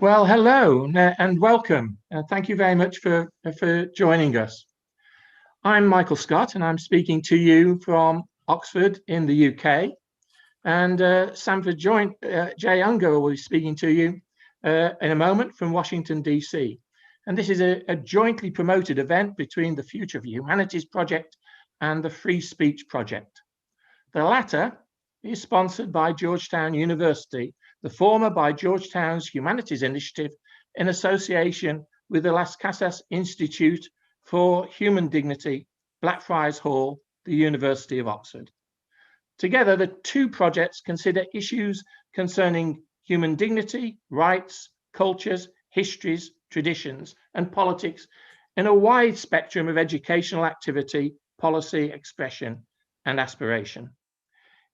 Well, hello and welcome. Thank you very much for joining us. I'm Michael Scott and I'm speaking to you from Oxford in the UK. And Sanford Jay Unger will be speaking to you in a moment from Washington, DC. And this is a jointly promoted event between the Future of Humanities Project and the Free Speech Project. The latter is sponsored by Georgetown University, the former by Georgetown's Humanities Initiative in association with the Las Casas Institute for Human Dignity, Blackfriars Hall, the University of Oxford. Together, the two projects consider issues concerning human dignity, rights, cultures, histories, traditions, and politics in a wide spectrum of educational activity, policy, expression, and aspiration.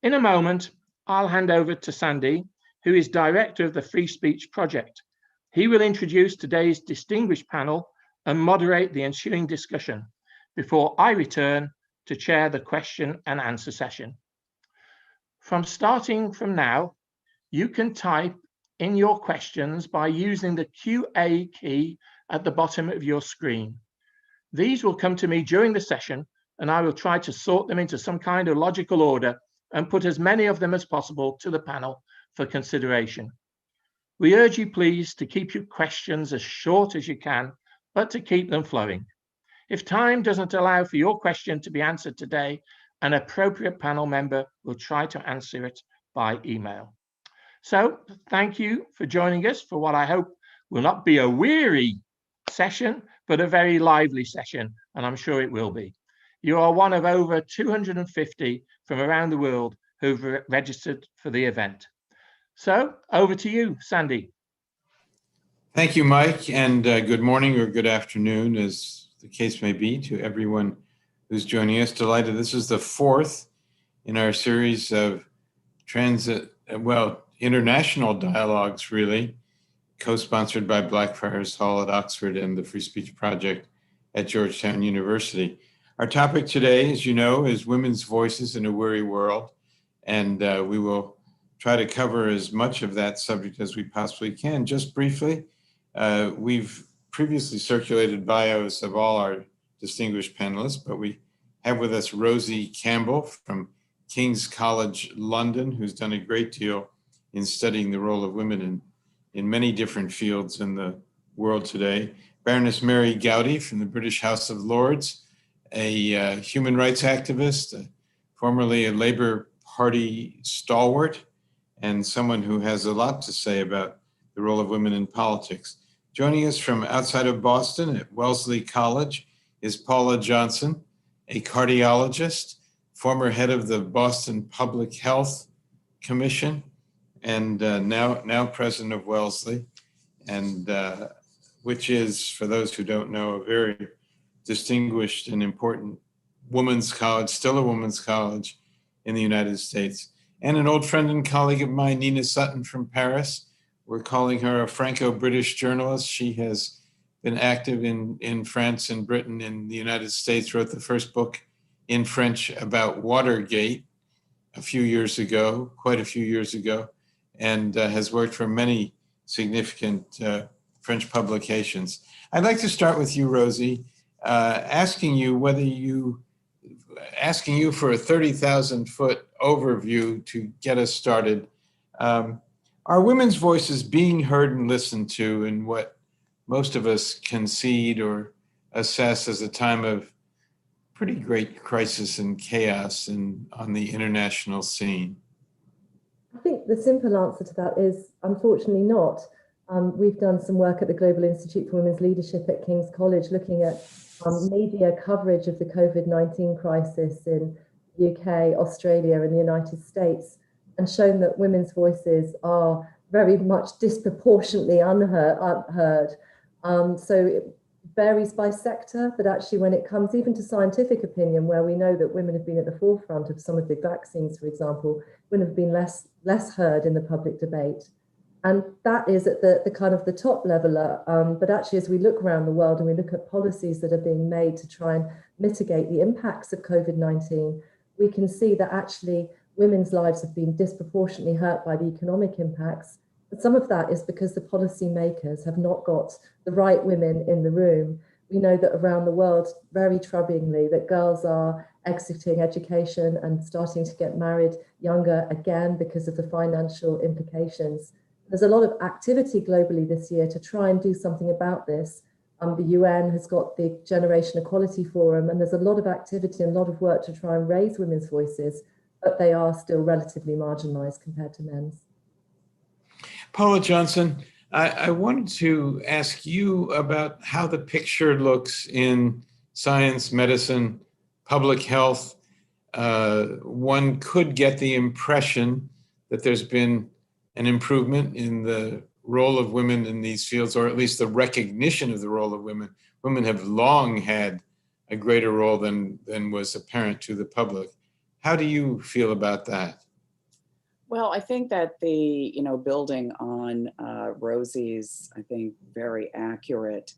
In a moment, I'll hand over to Sandy, who is director of the Free Speech Project. He will introduce today's distinguished panel and moderate the ensuing discussion before I return to chair the question and answer session. Starting from now, you can type in your questions by using the QA key at the bottom of your screen. These will come to me during the session, and I will try to sort them into some kind of logical order and put as many of them as possible to the panel for consideration. We urge you, please, to keep your questions as short as you can, but to keep them flowing. If time doesn't allow for your question to be answered today, an appropriate panel member will try to answer it by email. So thank you for joining us for what I hope will not be a weary session, but a very lively session, and I'm sure it will be. You are one of over 250 from around the world who've registered for the event. So over to you, Sandy. Thank you, Mike, and good morning or good afternoon, as the case may be, to everyone who's joining us. Delighted. This is the fourth in our series of international dialogues, really, co-sponsored by Blackfriars Hall at Oxford and the Free Speech Project at Georgetown University. Our topic today, as you know, is women's voices in a weary world, and we will try to cover as much of that subject as we possibly can. Just briefly, we've previously circulated bios of all our distinguished panelists, but we have with us Rosie Campbell from King's College London, who's done a great deal in studying the role of women in many different fields in the world today. Baroness Mary Gowdy from the British House of Lords, a human rights activist, formerly a Labour Party stalwart, and someone who has a lot to say about the role of women in politics. Joining us from outside of Boston at Wellesley College is Paula Johnson, a cardiologist, former head of the Boston Public Health Commission, and now president of Wellesley, and which is, for those who don't know, a very distinguished and important women's college, still a women's college in the United States. And an old friend and colleague of mine, Nina Sutton from Paris. We're calling her a Franco-British journalist. She has been active in France and Britain and the United States, wrote the first book in French about Watergate quite a few years ago, and has worked for many significant French publications. I'd like to start with you, Rosie, asking you for a 30,000-foot overview to get us started. Are women's voices being heard and listened to in what most of us concede or assess as a time of pretty great crisis and chaos on the international scene? I think the simple answer to that is, unfortunately, not. We've done some work at the Global Institute for Women's Leadership at King's College looking at media coverage of the COVID-19 crisis in the UK, Australia, and the United States, and shown that women's voices are very much disproportionately unheard. So it varies by sector, but actually when it comes even to scientific opinion, where we know that women have been at the forefront of some of the vaccines, for example, women have been less heard in the public debate. And that is at the kind of the top level. But actually, as we look around the world and we look at policies that are being made to try and mitigate the impacts of COVID-19, we can see that actually women's lives have been disproportionately hurt by the economic impacts. But some of that is because the policymakers have not got the right women in the room. We know that around the world, very troublingly, that girls are exiting education and starting to get married younger again because of the financial implications. There's a lot of activity globally this year to try and do something about this. The UN has got the Generation Equality Forum, and there's a lot of activity and a lot of work to try and raise women's voices, but they are still relatively marginalized compared to men's. Paula Johnson, I wanted to ask you about how the picture looks in science, medicine, public health. One could get the impression that there's been an improvement in the role of women in these fields, or at least the recognition of the role of women. Women have long had a greater role than was apparent to the public. How do you feel about that? Well, I think that building on Rosie's, I think, very accurate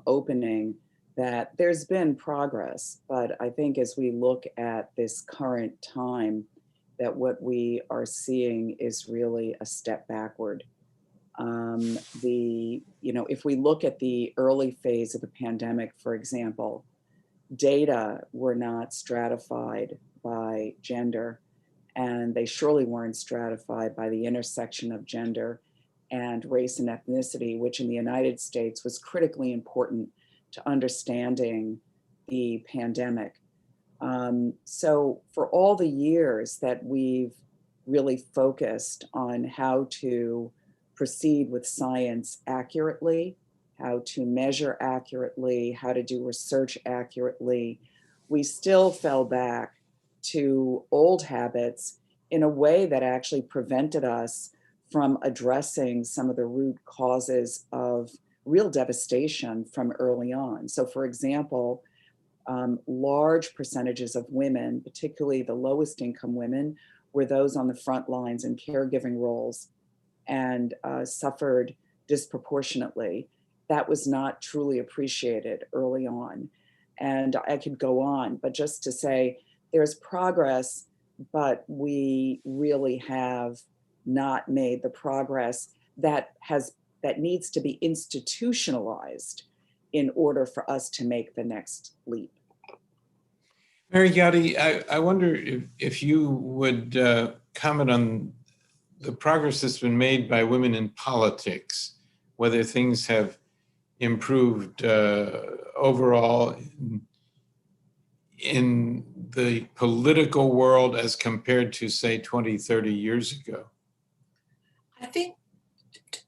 opening, that there's been progress. But I think as we look at this current time, that what we are seeing is really a step backward. If we look at the early phase of the pandemic, for example, data were not stratified by gender, and they surely weren't stratified by the intersection of gender and race and ethnicity, which in the United States was critically important to understanding the pandemic. So for all the years that we've really focused on how to proceed with science accurately, how to measure accurately, how to do research accurately, we still fell back to old habits in a way that actually prevented us from addressing some of the root causes of real devastation from early on. So for example, large percentages of women, particularly the lowest income women, were those on the front lines in caregiving roles and suffered disproportionately. That was not truly appreciated early on. And I could go on, but just to say, there's progress, but we really have not made the progress that needs to be institutionalized in order for us to make the next leap. Mary Gowdy, I wonder if you would comment on the progress that's been made by women in politics, whether things have improved overall in the political world as compared to, say, 20, 30 years ago? I think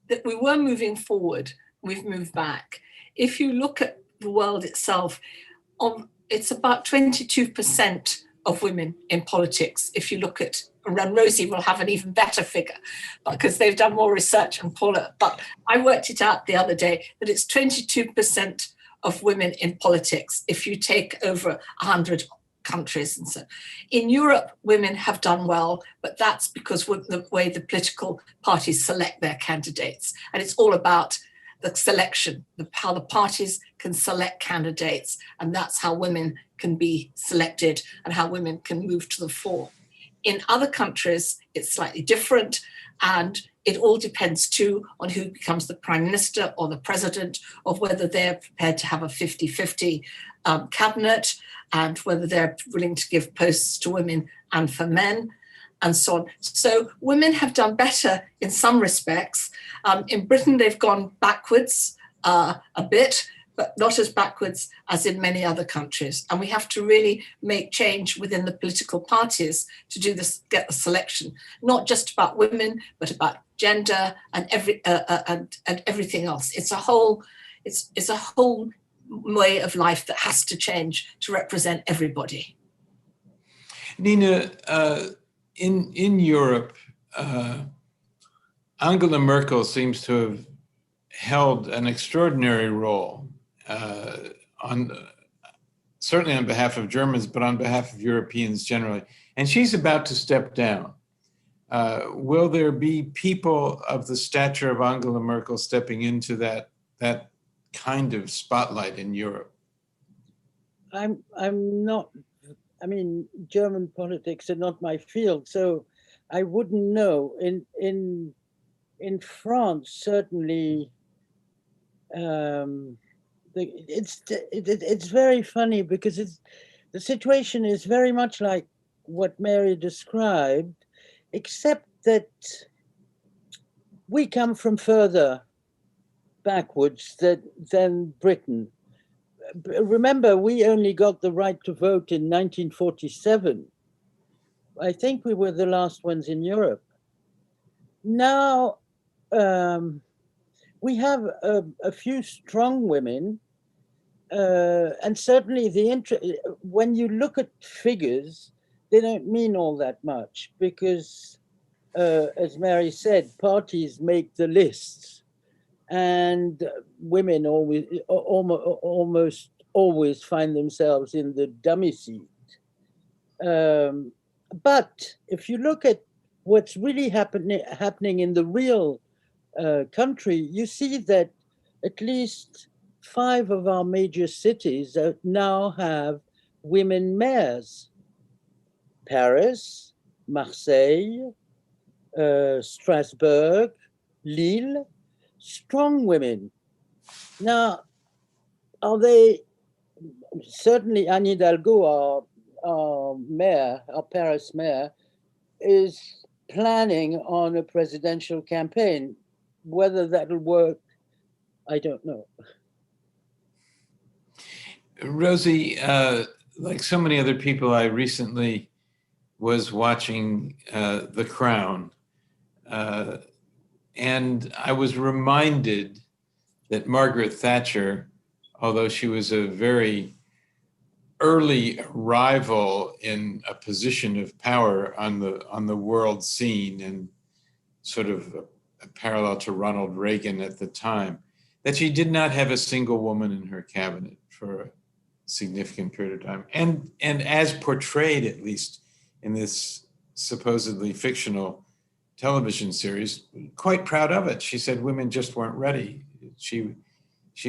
that we were moving forward, we've moved back. If you look at the world itself, it's about 22% of women in politics. If you look at, and Rosie will have an even better figure because they've done more research and Paula, but I worked it out the other day that it's 22% of women in politics if you take over 100 countries. And so in Europe, women have done well, but that's because of the way the political parties select their candidates. And it's all about the selection, how the parties can select candidates, and that's how women can be selected and how women can move to the fore. In other countries, it's slightly different, and it all depends too on who becomes the prime minister or the president, of whether they're prepared to have a 50-50 cabinet, and whether they're willing to give posts to women and for men, and so on. So women have done better in some respects. In Britain, they've gone backwards a bit, but not as backwards as in many other countries. And we have to really make change within the political parties to do this, get the selection, not just about women, but about gender and everything else. It's a whole way of life that has to change to represent everybody. Nina, in Europe, Angela Merkel seems to have held an extraordinary role certainly on behalf of Germans, but on behalf of Europeans generally. And she's about to step down. Will there be people of the stature of Angela Merkel stepping into that kind of spotlight in Europe? I'm not, I mean, German politics are not my field, so I wouldn't know. In in France, certainly, it's very funny because the situation is very much like what Mary described, except that we come from further backwards than Britain. Remember, we only got the right to vote in 1947. I think we were the last ones in Europe. Now, we have a few strong women, and certainly when you look at figures, they don't mean all that much because, as Mary said, parties make the lists, and women almost always find themselves in the dummy seat. But if you look at what's really happening in the real country, you see that at least 5 of our major cities now have women mayors. Paris, Marseille, Strasbourg, Lille, strong women. Now, are they, certainly Anne Hidalgo, our mayor, our Paris mayor, is planning on a presidential campaign. Whether that'll work, I don't know. Rosie, like so many other people, I recently was watching The Crown, and I was reminded that Margaret Thatcher, although she was a very early arrival in a position of power on the world scene and sort of a parallel to Ronald Reagan at the time, that she did not have a single woman in her cabinet for a significant period of time. And as portrayed, at least in this supposedly fictional television series, quite proud of it. She said women just weren't ready. She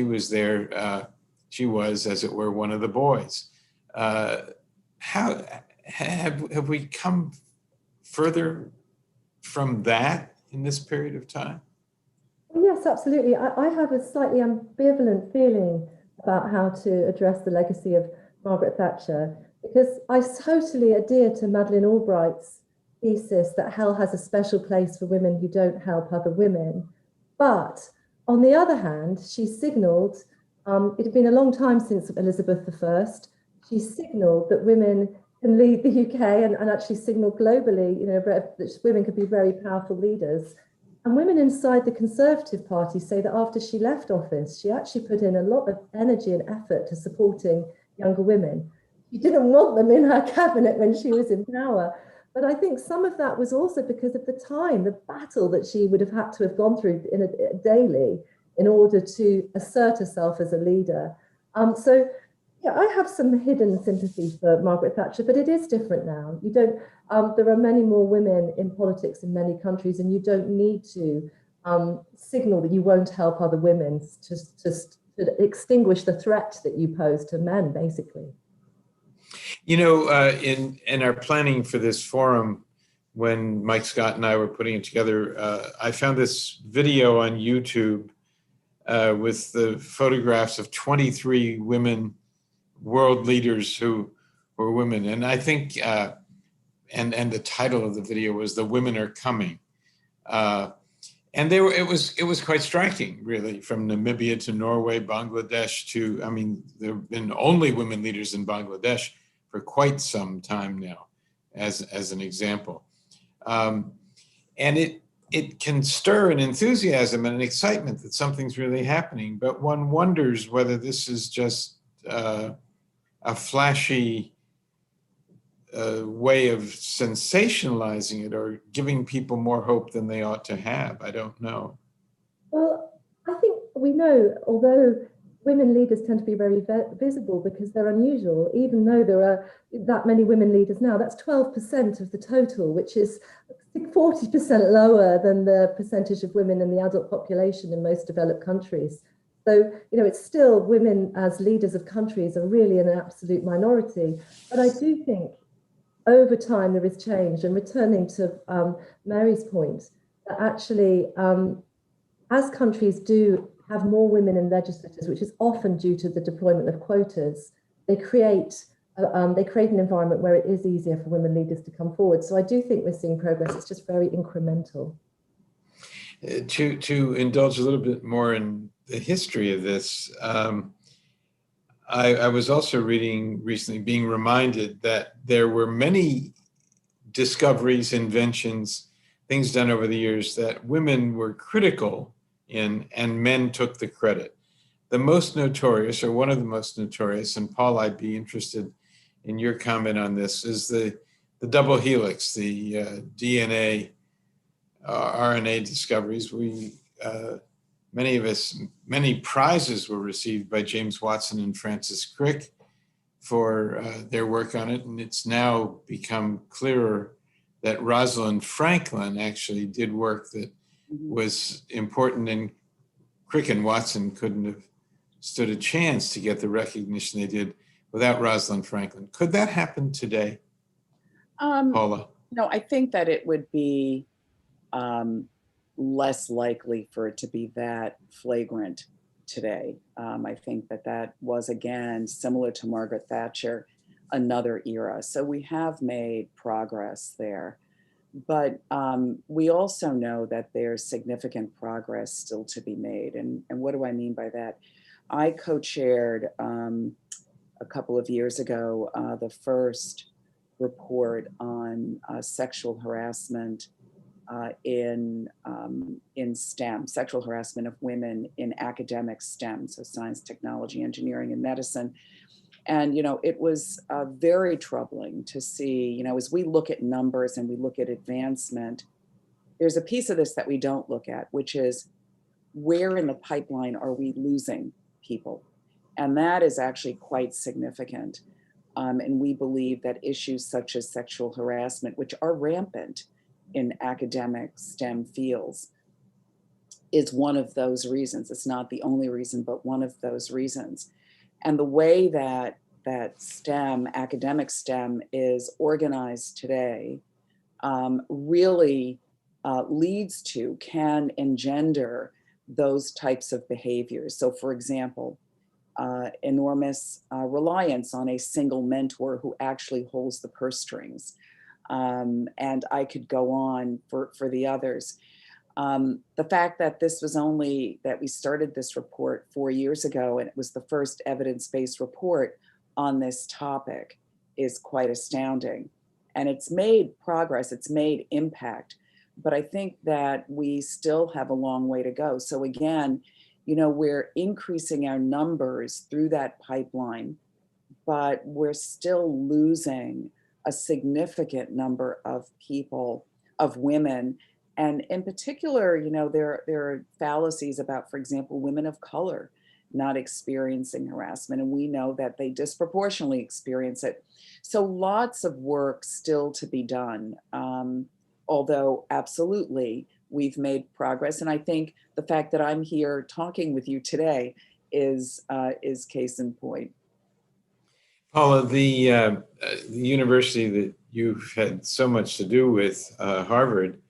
was there, she was, as it were, one of the boys. How have we come further from that in this period of time? Yes, absolutely. I have a slightly ambivalent feeling about how to address the legacy of Margaret Thatcher, because I totally adhere to Madeleine Albright's thesis that hell has a special place for women who don't help other women. But on the other hand, she signalled, it had been a long time since Elizabeth I, she signalled that women can lead the UK and actually signalled globally, you know, that women could be very powerful leaders. And women inside the Conservative Party say that after she left office, she actually put in a lot of energy and effort to supporting younger women. She didn't want them in her cabinet when she was in power. But I think some of that was also because of the time, the battle that she would have had to have gone through daily in order to assert herself as a leader. So yeah, I have some hidden sympathy for Margaret Thatcher, but it is different now. You don't. There are many more women in politics in many countries, and you don't need to signal that you won't help other women to extinguish the threat that you pose to men, basically. You know, in our planning for this forum, when Mike Scott and I were putting it together, I found this video on YouTube with the photographs of 23 women world leaders who were women. And I think, and the title of the video was "The Women Are Coming." And it was quite striking, really, from Namibia to Norway, Bangladesh to, I mean, there have been only women leaders in Bangladesh for quite some time now, as an example. And it can stir an enthusiasm and an excitement that something's really happening, but one wonders whether this is just a flashy way of sensationalizing it or giving people more hope than they ought to have. I don't know. Well, I think we know, although women leaders tend to be very visible because they're unusual, even though there are that many women leaders now, that's 12% of the total, which is 40% lower than the percentage of women in the adult population in most developed countries. So, you know, it's still women as leaders of countries are really an absolute minority. But I do think over time there is change. And returning to Mary's point, that actually, as countries do have more women in legislatures, which is often due to the deployment of quotas, they create an environment where it is easier for women leaders to come forward. So I do think we're seeing progress. It's just very incremental. To indulge a little bit more in the history of this, I was also reading recently, being reminded that there were many discoveries, inventions, things done over the years that women were critical in, and men took the credit. The most notorious, or one of the most notorious, and Paul, I'd be interested in your comment on this, is the double helix, the DNA, RNA discoveries. Many prizes were received by James Watson and Francis Crick for their work on it. And it's now become clearer that Rosalind Franklin actually did work that was important, and Crick and Watson couldn't have stood a chance to get the recognition they did without Rosalind Franklin. Could that happen today, Paula? No, I think that it would be less likely for it to be that flagrant today. I think that was, again, similar to Margaret Thatcher, another era. So we have made progress there. But we also know that there's significant progress still to be made. And what do I mean by that? I co-chaired a couple of years ago the first report on sexual harassment in STEM, sexual harassment of women in academic STEM, so science, technology, engineering, and medicine. And, it was very troubling to see, as we look at numbers and we look at advancement, there's a piece of this that we don't look at, which is where in the pipeline are we losing people? And that is actually quite significant. And we believe that issues such as sexual harassment, which are rampant in academic STEM fields, is one of those reasons. It's not the only reason, but one of those reasons. And the way that STEM, academic STEM, is organized today really can engender those types of behaviors. So for example, enormous reliance on a single mentor who actually holds the purse strings. And I could go on for the others. The fact that we started this report 4 years ago, and it was the first evidence-based report on this topic, is quite astounding. And it's made progress, it's made impact, but I think that we still have a long way to go. So again, we're increasing our numbers through that pipeline, but we're still losing a significant number of people, of women. And in particular, there are fallacies about, for example, women of color not experiencing harassment. And we know that they disproportionately experience it. So lots of work still to be done. Although absolutely, we've made progress. And I think the fact that I'm here talking with you today is case in point. Paula, the university that you've had so much to do with, Harvard,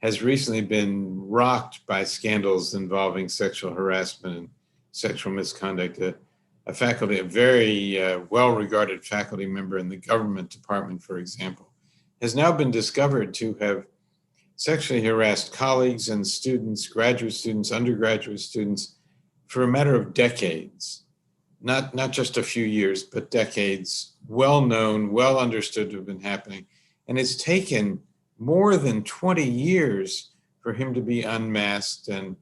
has recently been rocked by scandals involving sexual harassment and sexual misconduct. A very well-regarded faculty member in the government department, for example, has now been discovered to have sexually harassed colleagues and students, graduate students, undergraduate students, for a matter of decades. Not just a few years, but decades, well known, well understood to have been happening. And it's taken more than 20 years for him to be unmasked and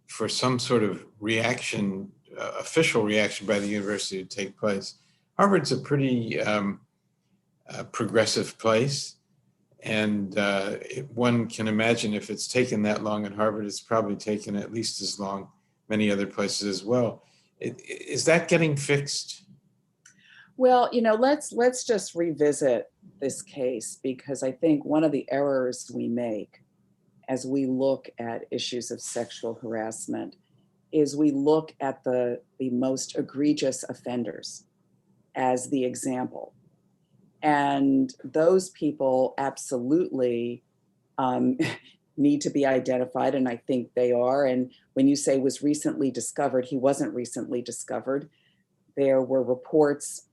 for some sort of reaction, official reaction by the university to take place. Harvard's a pretty progressive place. And one can imagine if it's taken that long at Harvard, it's probably taken at least as long many other places as well. Is that getting fixed? Well, let's just revisit this case, because I think one of the errors we make as we look at issues of sexual harassment is we look at the most egregious offenders as the example. And those people absolutely need to be identified, and I think they are. And when you say was recently discovered, he wasn't recently discovered. There were reports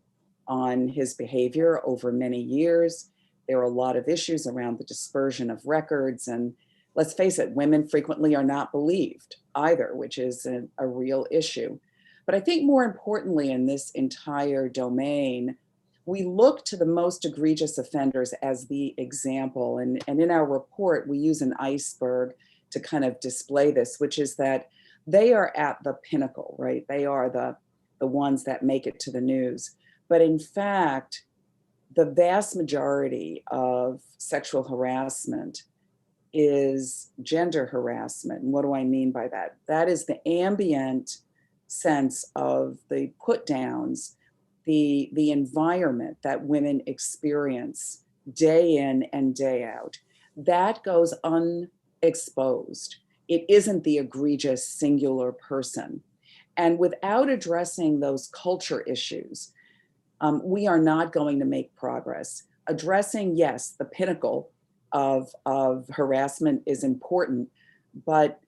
on his behavior over many years. There are a lot of issues around the dispersion of records. And let's face it, women frequently are not believed either, which is a real issue. But I think more importantly in this entire domain, we look to the most egregious offenders as the example. And in our report, we use an iceberg to kind of display this, which is that they are at the pinnacle, right? They are the ones that make it to the news. But in fact, the vast majority of sexual harassment is gender harassment. And what do I mean by that? That is the ambient sense of the put downs, the environment that women experience day in and day out. That goes unexposed. It isn't the egregious singular person. And without addressing those culture issues, we are not going to make progress. Addressing, yes, the pinnacle of harassment is important, but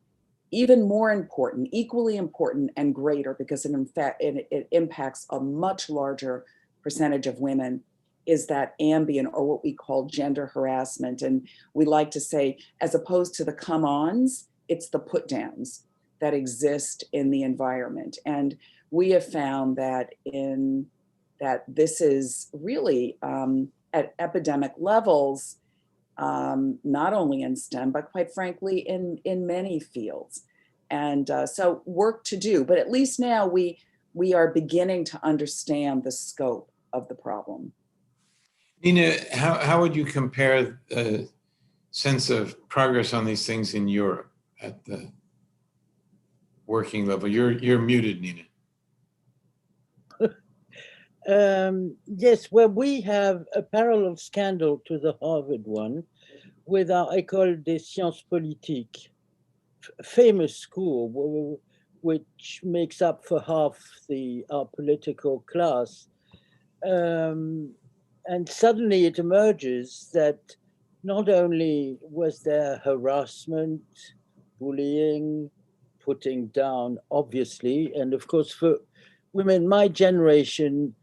even more important, equally important and greater, because it impacts a much larger percentage of women, is that ambient, or what we call gender harassment. And we like to say, as opposed to the come-ons, it's the put-downs that exist in the environment. And we have found that this is really at epidemic levels, not only in STEM, but quite frankly, in many fields. And so work to do, but at least now we are beginning to understand the scope of the problem. Nina, how would you compare the sense of progress on these things in Europe at the working level? You're muted, Nina. Yes, well, we have a parallel scandal to the Harvard one with our École des Sciences Politiques, famous school, which makes up for half our political class. And suddenly it emerges that not only was there harassment, bullying, putting down, obviously, and of course for women my generation,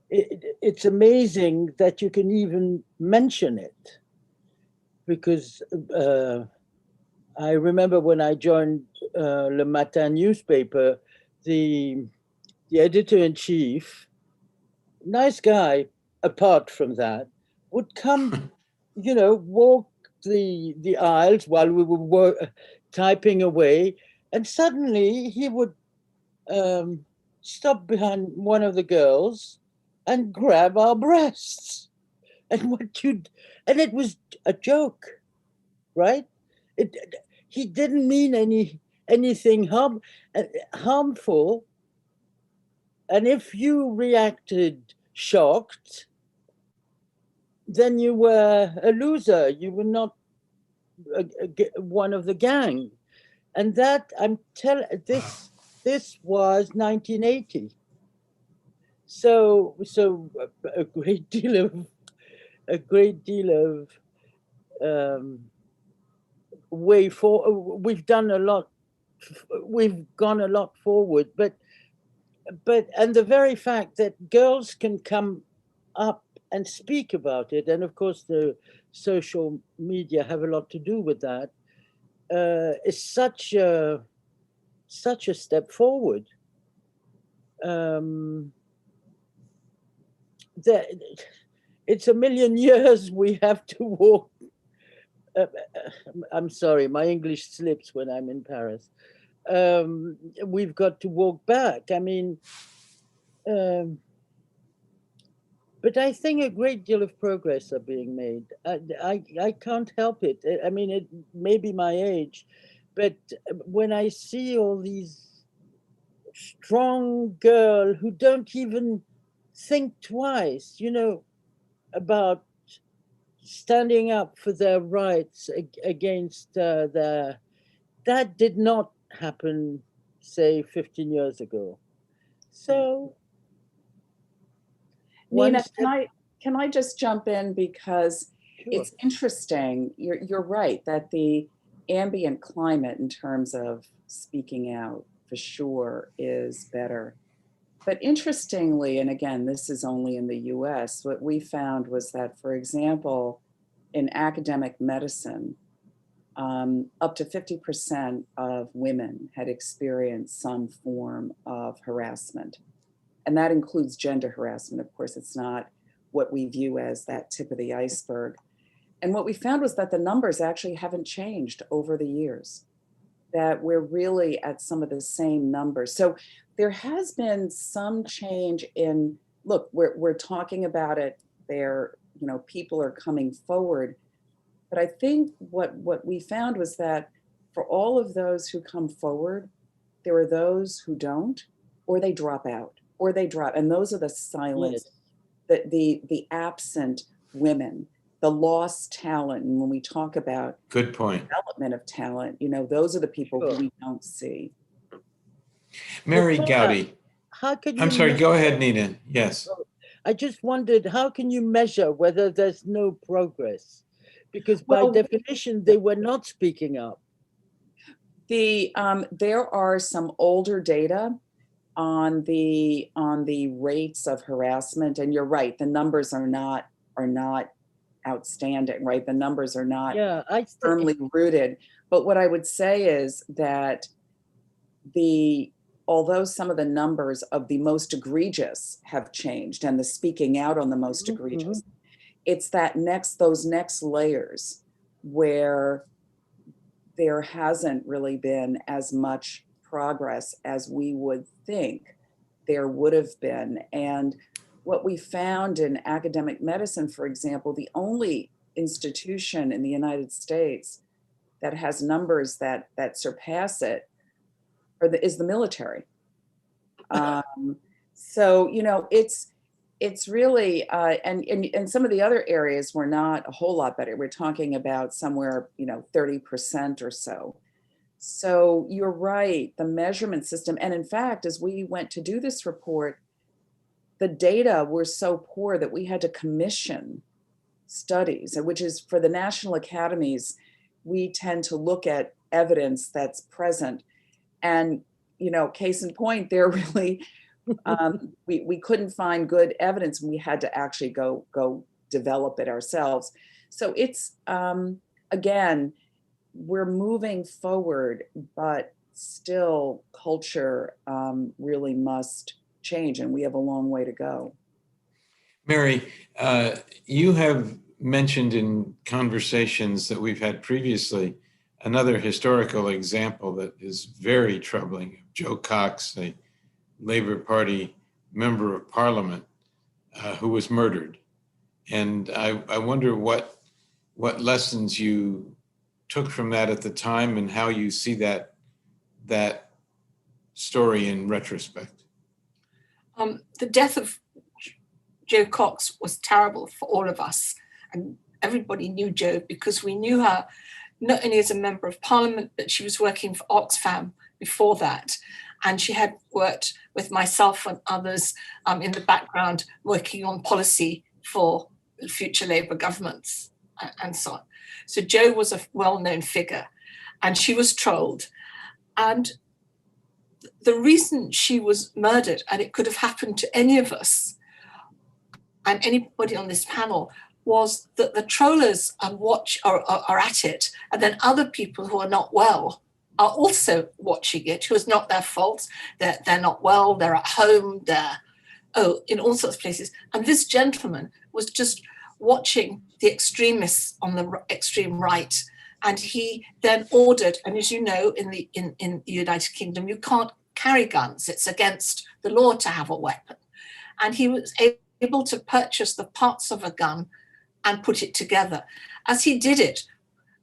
it's amazing that you can even mention it, because I remember when I joined Le Matin newspaper, the editor-in-chief, nice guy, apart from that, would come, walk the aisles while we were typing away, and suddenly he would stop behind one of the girls and grab our breasts. And and it was a joke, right? He didn't mean anything harmful. And if you reacted shocked, then you were a loser. You were not one of the gang. And that this was 1980. So a great deal of way forward. We've done a lot. We've gone a lot forward, but the very fact that girls can come up and speak about it, and of course the social media have a lot to do with that, is such a step forward. It's a million years we have to walk. I'm sorry, my English slips when I'm in Paris. We've got to walk back. I mean, but I think a great deal of progress are being made. I can't help it. I mean, it may be my age, but when I see all these strong girls who don't even think twice, about standing up for their rights against that did not happen, say, 15 years ago. So, Nina, can I just jump in, because It's interesting. You're right that the ambient climate in terms of speaking out for sure is better. But interestingly, and again, this is only in the US, what we found was that, for example, in academic medicine, up to 50% of women had experienced some form of harassment. And that includes gender harassment. Of course, it's not what we view as that tip of the iceberg. And what we found was that the numbers actually haven't changed over the years, that we're really at some of the same numbers. So there has been some change in, look, we're talking about it there, people are coming forward. But I think what we found was that for all of those who come forward, there are those who don't, or they drop out, and those are the silent, the absent women, the lost talent. And when we talk about good point, development of talent, those are the people who we don't see. Mary Gowdy. How can you I'm sorry, go ahead, Nina. Yes. I just wondered, how can you measure whether there's no progress? Because by definition, they were not speaking up. There are some older data on the rates of harassment, and you're right, the numbers are not outstanding, right? The numbers are not firmly rooted. But what I would say is that although some of the numbers of the most egregious have changed and the speaking out on the most egregious, it's those next layers where there hasn't really been as much progress as we would think there would have been. And what we found in academic medicine, for example, the only institution in the United States that has numbers that surpass it is the military. So, it's really, and some of the other areas were not a whole lot better. We're talking about somewhere, 30% or so. So you're right, the measurement system. And in fact, as we went to do this report, the data were so poor that we had to commission studies, which is for the national academies, we tend to look at evidence that's present. And, case in point, they're really, we couldn't find good evidence, and we had to actually go develop it ourselves. So it's, again, we're moving forward, but still culture really must change, and we have a long way to go. Mary, you have mentioned in conversations that we've had previously another historical example that is very troubling. Joe Cox, a Labour Party member of Parliament, who was murdered. And I wonder what lessons you took from that at the time and how you see that story in retrospect. The death of Joe Cox was terrible for all of us. And everybody knew Jo because we knew her not only as a member of Parliament, but she was working for Oxfam before that. And she had worked with myself and others in the background, working on policy for future Labour governments and so on. So Jo was a well-known figure, and she was trolled. And the reason she was murdered, and it could have happened to any of us and anybody on this panel, was that the trollers are at it, and then other people who are not well are also watching it, who is not their fault. They're not well, they're at home, they're in all sorts of places. And this gentleman was just watching the extremists on the extreme right. And he then ordered, and as you know, in the United Kingdom, you can't carry guns. It's against the law to have a weapon. And he was able to purchase the parts of a gun and put it together. As he did it,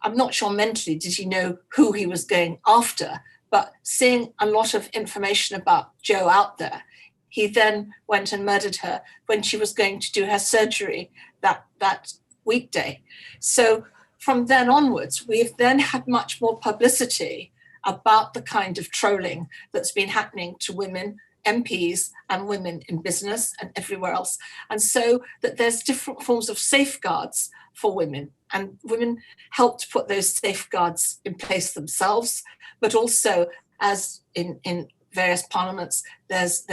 I'm not sure mentally did he know who he was going after, but seeing a lot of information about Jo out there, he then went and murdered her when she was going to do her surgery that weekday. So from then onwards, we've then had much more publicity about the kind of trolling that's been happening to women MPs and women in business and everywhere else. And so that there's different forms of safeguards for women, and women help to put those safeguards in place themselves, but also as in various parliaments, there's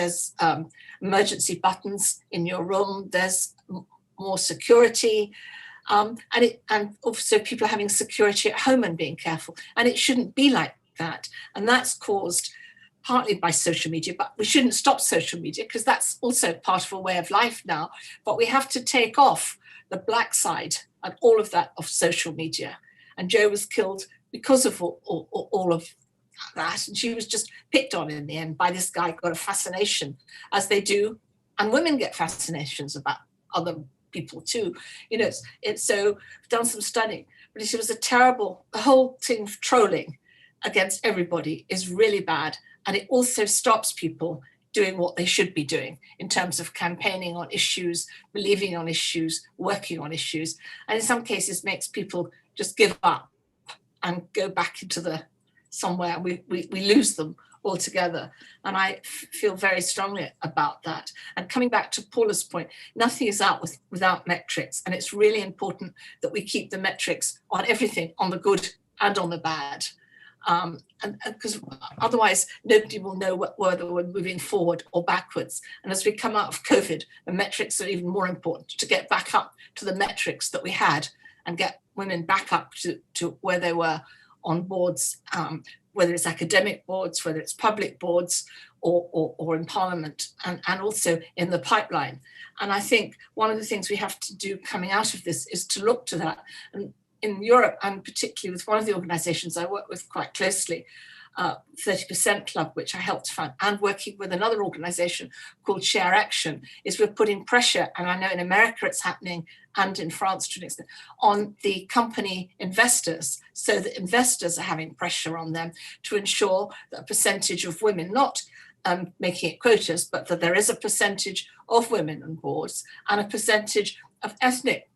emergency buttons in your room, there's more security, and also people having security at home and being careful. And it shouldn't be like that. And that's caused partly by social media, but we shouldn't stop social media because that's also part of a way of life now. But we have to take off the black side and all of that of social media. And Jo was killed because of all of that. And she was just picked on in the end by this guy who got a fascination, as they do. And women get fascinations about other people too. You know, it's so I've done some studying, but it was the whole thing of trolling against everybody is really bad. And it also stops people doing what they should be doing in terms of campaigning on issues, believing on issues, working on issues. And in some cases makes people just give up and go back into somewhere. We lose them altogether. And I feel very strongly about that. And coming back to Paula's point, nothing is out without metrics. And it's really important that we keep the metrics on everything, on the good and on the bad. And because otherwise nobody will know whether we're moving forward or backwards. And as we come out of COVID, the metrics are even more important, to get back up to the metrics that we had and get women back up to where they were on boards, whether it's academic boards, whether it's public boards or in Parliament, and also in the pipeline. And I think one of the things we have to do coming out of this is to look to that. And in Europe, and particularly with one of the organizations I work with quite closely, 30% Club, which I helped fund, and working with another organization called Share Action, is we're putting pressure, and I know in America it's happening, and in France to an extent, on the company investors, so that investors are having pressure on them to ensure that a percentage of women, not making it quotas, but that there is a percentage of women on boards and a percentage of ethnic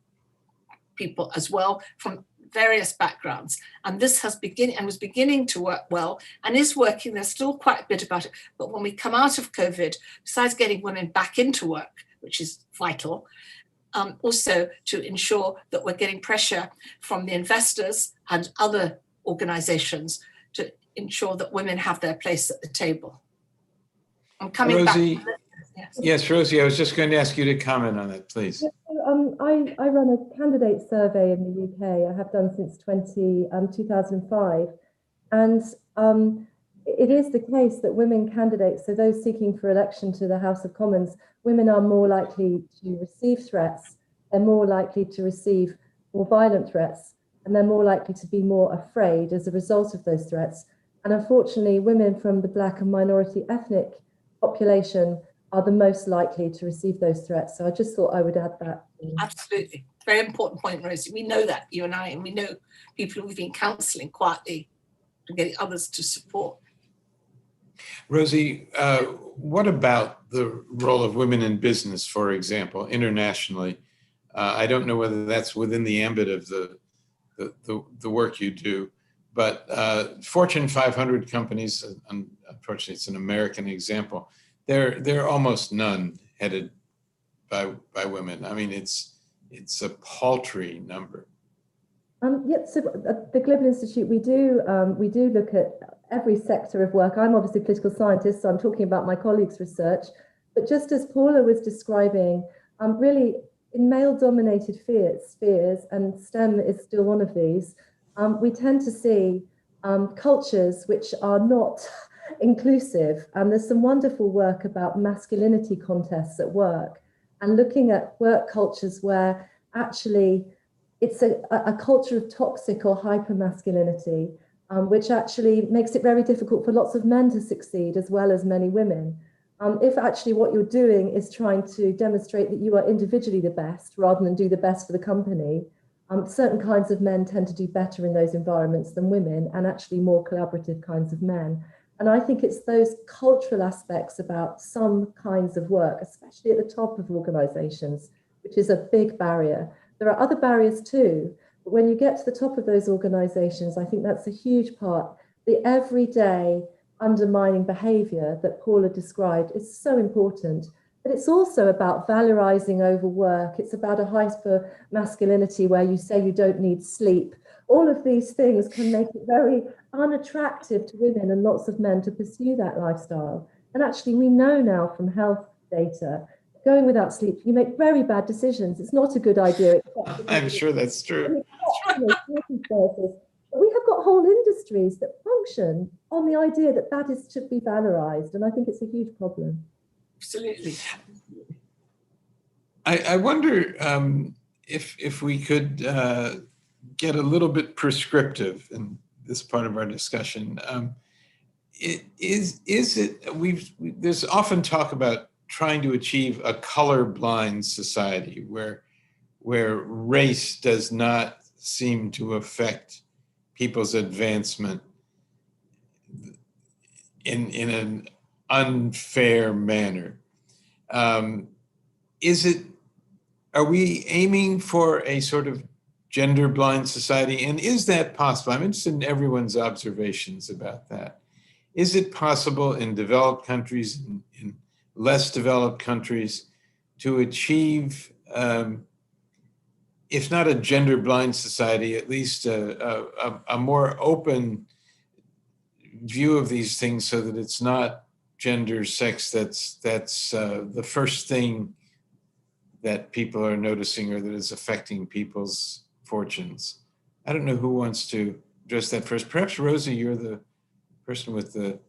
people as well from various backgrounds. And this was beginning to work well and is working. There's still quite a bit about it. But when we come out of COVID, besides getting women back into work, which is vital, also to ensure that we're getting pressure from the investors and other organizations to ensure that women have their place at the table. I'm coming Rosie, back. yes, Rosie, I was just going to ask you to comment on that, please. I run a candidate survey in the UK. I have done since 2005. And it is the case that women candidates, so those seeking for election to the House of Commons, women are more likely to receive threats. They're more likely to receive more violent threats, and they're more likely to be more afraid as a result of those threats. And unfortunately, women from the Black and minority ethnic population are the most likely to receive those threats. So I just thought I would add that. Absolutely. Very important point, Rosie. We know that, you and I, and we know people who've been counselling quietly to get others to support. Rosie, what about the role of women in business, for example, internationally? I don't know whether that's within the ambit of the work you do, but Fortune 500 companies, unfortunately, it's an American example, there are almost none headed by women. I mean, it's a paltry number. So at the Global Institute, we do look at every sector of work. I'm obviously a political scientist, so I'm talking about my colleagues' research. But just as Paula was describing, really in male-dominated spheres, and STEM is still one of these, we tend to see cultures which are not inclusive. There's some wonderful work about masculinity contests at work and looking at work cultures where actually it's a culture of toxic or hyper-masculinity, which actually makes it very difficult for lots of men to succeed as well as many women. If actually what you're doing is trying to demonstrate that you are individually the best rather than do the best for the company, certain kinds of men tend to do better in those environments than women, and actually more collaborative kinds of men. And I think it's those cultural aspects about some kinds of work, especially at the top of organizations, which is a big barrier. There are other barriers too, but when you get to the top of those organizations, I think that's a huge part. The everyday undermining behavior that Paula described is so important. But it's also about valorizing overwork. It's about a hyper masculinity where you say you don't need sleep. All of these things can make it very unattractive to women and lots of men to pursue that lifestyle. And actually, we know now from health data, going without sleep, you make very bad decisions. It's not a good idea. I'm sure that's true. We have got whole industries that function on the idea that should be valorized. And I think it's a huge problem. Absolutely. I wonder if we could get a little bit prescriptive in this part of our discussion. There's often talk about trying to achieve a colorblind society where race does not seem to affect people's advancement in an unfair manner. Are we aiming for a sort of gender blind society? And is that possible? I'm interested in everyone's observations about that. Is it possible in developed countries, in less developed countries, to achieve, if not a gender blind society, at least a more open view of these things so that it's not gender, sex, that's the first thing that people are noticing or that is affecting people's fortunes? I don't know who wants to address that first. Perhaps Rosie, you're the person with the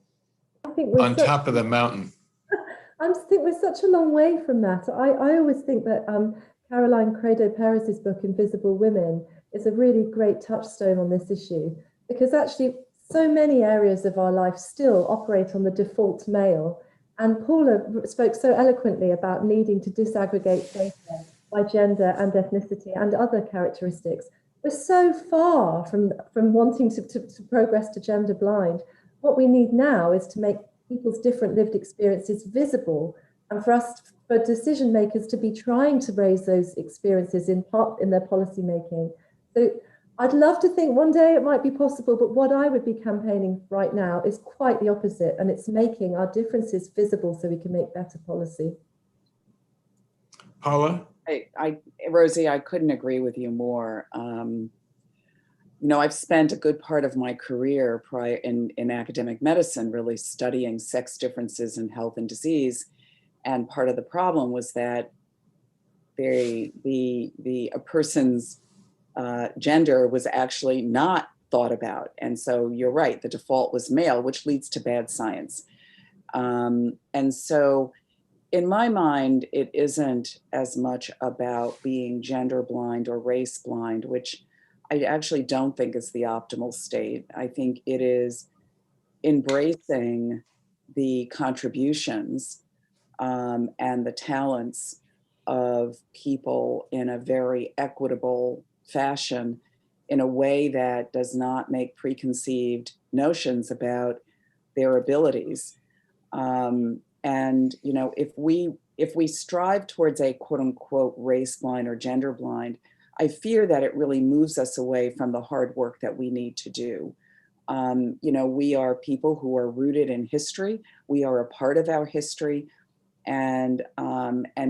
on top of the mountain. I think we're such a long way from that. I always think that Caroline Credo Perez's book, Invisible Women, is a really great touchstone on this issue, because actually so many areas of our life still operate on the default male. And Paula spoke so eloquently about needing to disaggregate data by gender and ethnicity and other characteristics. We're so far from wanting to progress to gender blind. What we need now is to make people's different lived experiences visible, and for decision makers to be trying to raise those experiences in their policy making. So I'd love to think one day it might be possible, but what I would be campaigning right now is quite the opposite, and it's making our differences visible so we can make better policy. Paula? Rosie, I couldn't agree with you more. I've spent a good part of my career in academic medicine really studying sex differences in health and disease. And part of the problem was that a person's gender was actually not thought about. And so you're right, the default was male, which leads to bad science. And so in my mind, it isn't as much about being gender blind or race blind, which I actually don't think is the optimal state. I think it is embracing the contributions and the talents of people in a very equitable fashion, in a way that does not make preconceived notions about their abilities. And if we strive towards a quote unquote race blind or gender blind, I fear that it really moves us away from the hard work that we need to do. We are people who are rooted in history. We are a part of our history, and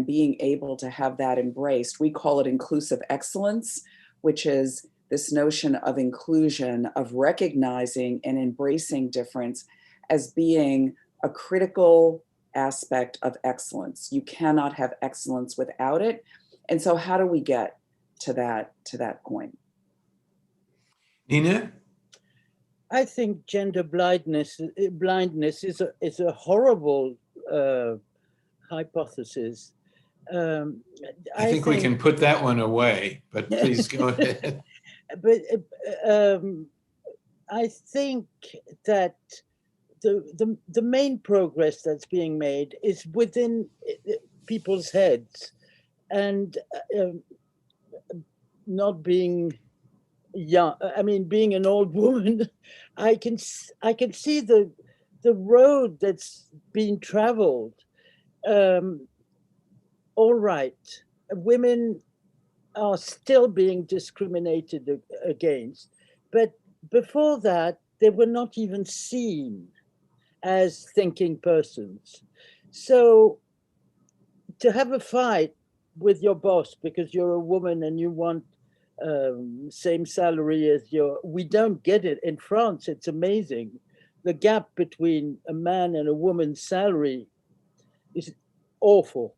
being able to have that embraced. We call it inclusive excellence, which is this notion of inclusion, of recognizing and embracing difference as being a critical aspect of excellence. You cannot have excellence without it. And so how do we get to that point? Nina? I think gender blindness is a horrible hypothesis. I think we can put that one away, but please go ahead. But I think that the main progress that's being made is within people's heads, and not being young. I mean, being an old woman, I can see the road that's being traveled. All right, women are still being discriminated against, but before that, they were not even seen. as thinking persons. So to have a fight with your boss because you're a woman and you want same salary as we don't get it. In France, it's amazing. The gap between a man and a woman's salary is awful.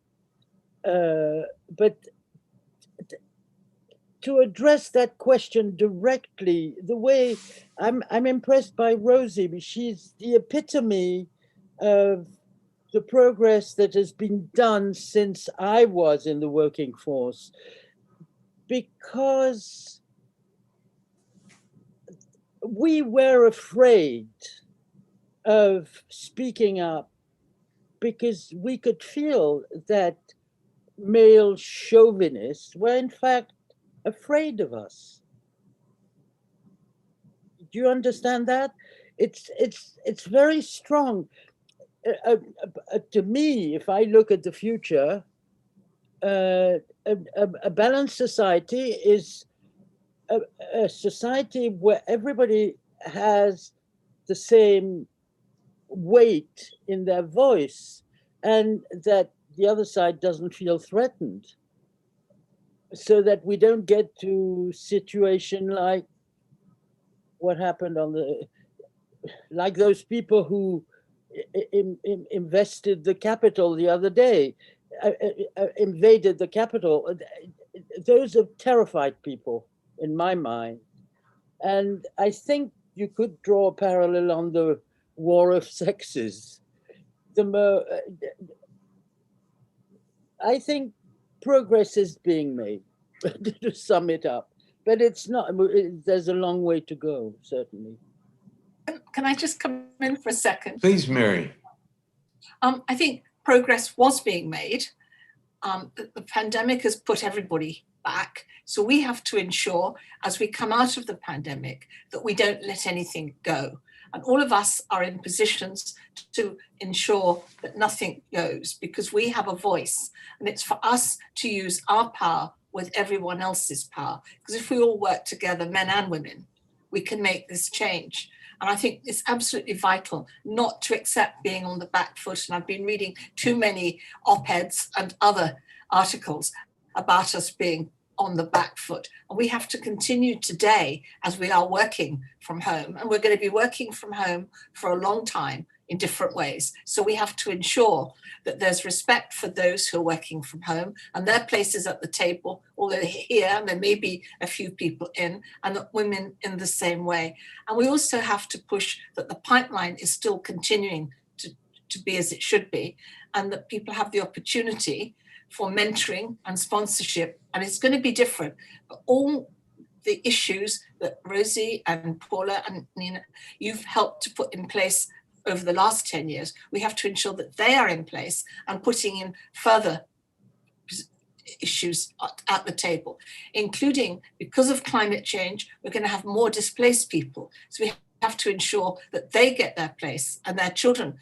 But to address that question directly, the way I'm impressed by Rosie, she's the epitome of the progress that has been done since I was in the working force, because we were afraid of speaking up because we could feel that male chauvinists were in fact afraid of us. Do you understand that? It's very strong. To me, if I look at the future, a balanced society is a society where everybody has the same weight in their voice and that the other side doesn't feel threatened, so that we don't get to situation like what happened like those people who invested the Capitol the other day, invaded the Capitol. Those are terrified people in my mind. And I think you could draw a parallel on the war of sexes. I think progress is being made, to sum it up, but it's not, there's a long way to go, certainly. Can I just come in for a second? Please, Mary. I think progress was being made. The pandemic has put everybody back. So we have to ensure, as we come out of the pandemic, that we don't let anything go. And all of us are in positions to ensure that nothing goes, because we have a voice. And it's for us to use our power with everyone else's power. Because if we all work together, men and women, we can make this change. And I think it's absolutely vital not to accept being on the back foot. And I've been reading too many op-eds and other articles about us being on the back foot. And we have to continue today as we are working from home. And we're going to be working from home for a long time in different ways. So we have to ensure that there's respect for those who are working from home and their places at the table, although here there may be a few people in, and that women in the same way. And we also have to push that the pipeline is still continuing to be as it should be, and that people have the opportunity for mentoring and sponsorship. And it's going to be different, but all the issues that Rosie and Paula and Nina, you've helped to put in place over the last 10 years, we have to ensure that they are in place and putting in further issues at the table, including, because of climate change, we're going to have more displaced people. So we have to ensure that they get their place and their children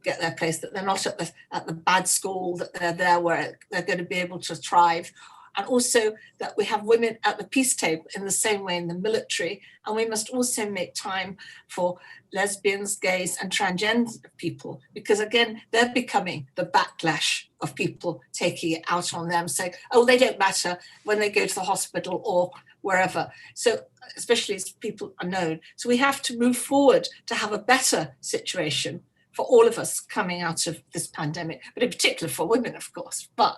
get their place, that they're not at the bad school, that they're there where they're going to be able to thrive. And also that we have women at the peace table in the same way in the military. And we must also make time for lesbians, gays, and transgender people, because again, they're becoming the backlash of people taking it out on them, saying, oh, they don't matter when they go to the hospital or wherever. So especially as people are known. So we have to move forward to have a better situation for all of us coming out of this pandemic, but in particular for women, of course. But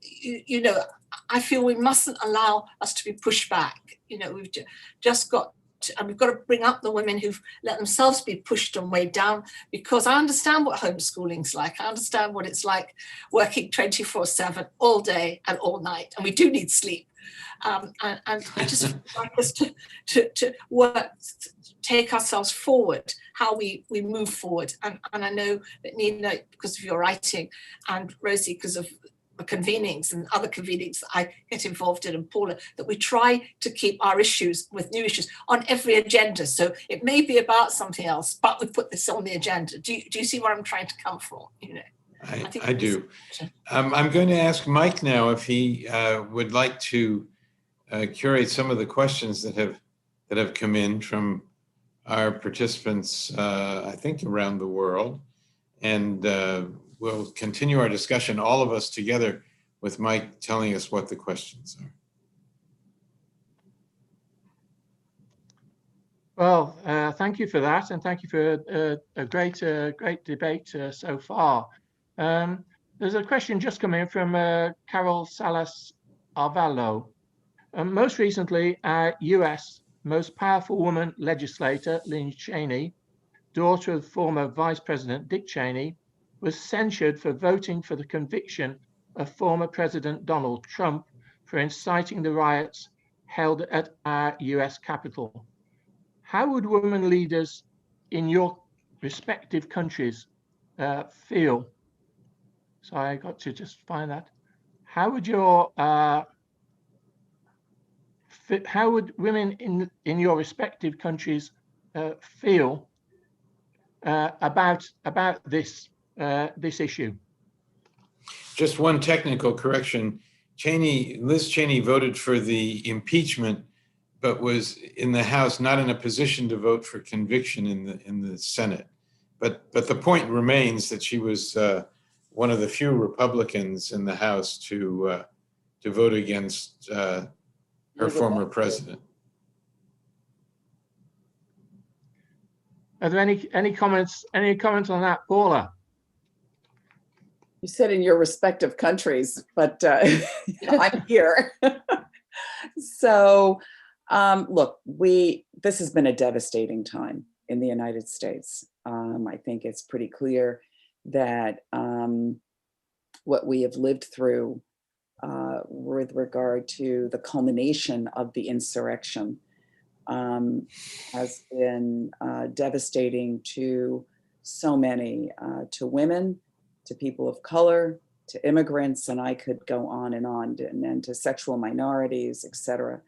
you know, I feel we mustn't allow us to be pushed back. You know, we've just got to, and we've got to bring up the women who've let themselves be pushed and weighed down, because I understand what homeschooling's like. I understand what it's like working 24/7 all day and all night, and we do need sleep. And I just like us to work, take ourselves forward, how we move forward. And I know that Nina, because of your writing, and Rosie, because of the convenings and other convenings that I get involved in, and Paula, that we try to keep our issues with new issues on every agenda. So it may be about something else, but we put this on the agenda. Do you see where I'm trying to come from? You know, I do. I'm going to ask Mike now if he would like to curate some of the questions that have come in from our participants, I think, around the world. And we'll continue our discussion, all of us together, with Mike telling us what the questions are. Well, thank you for that, and thank you for a great debate so far. There's a question just coming in from Carol Salas Arvalo. Most recently, our US most powerful woman legislator, Liz Cheney, daughter of former Vice President Dick Cheney, was censured for voting for the conviction of former President Donald Trump for inciting the riots held at our US Capitol. How would women leaders in your respective countries feel? So I got to just find that. How would your how would women in your respective countries feel about this this issue? Just one technical correction. Liz Cheney voted for the impeachment, but was in the House not in a position to vote for conviction in the Senate. But the point remains that she was one of the few Republicans in the House to vote against her former president. Are there any comments on that, Paula? You said in your respective countries, but I'm here. So, look, this has been a devastating time in the United States. I think it's pretty clear that what we have lived through with regard to the culmination of the insurrection has been devastating to so many, to women, to people of color, to immigrants, and I could go on, and to sexual minorities, etc.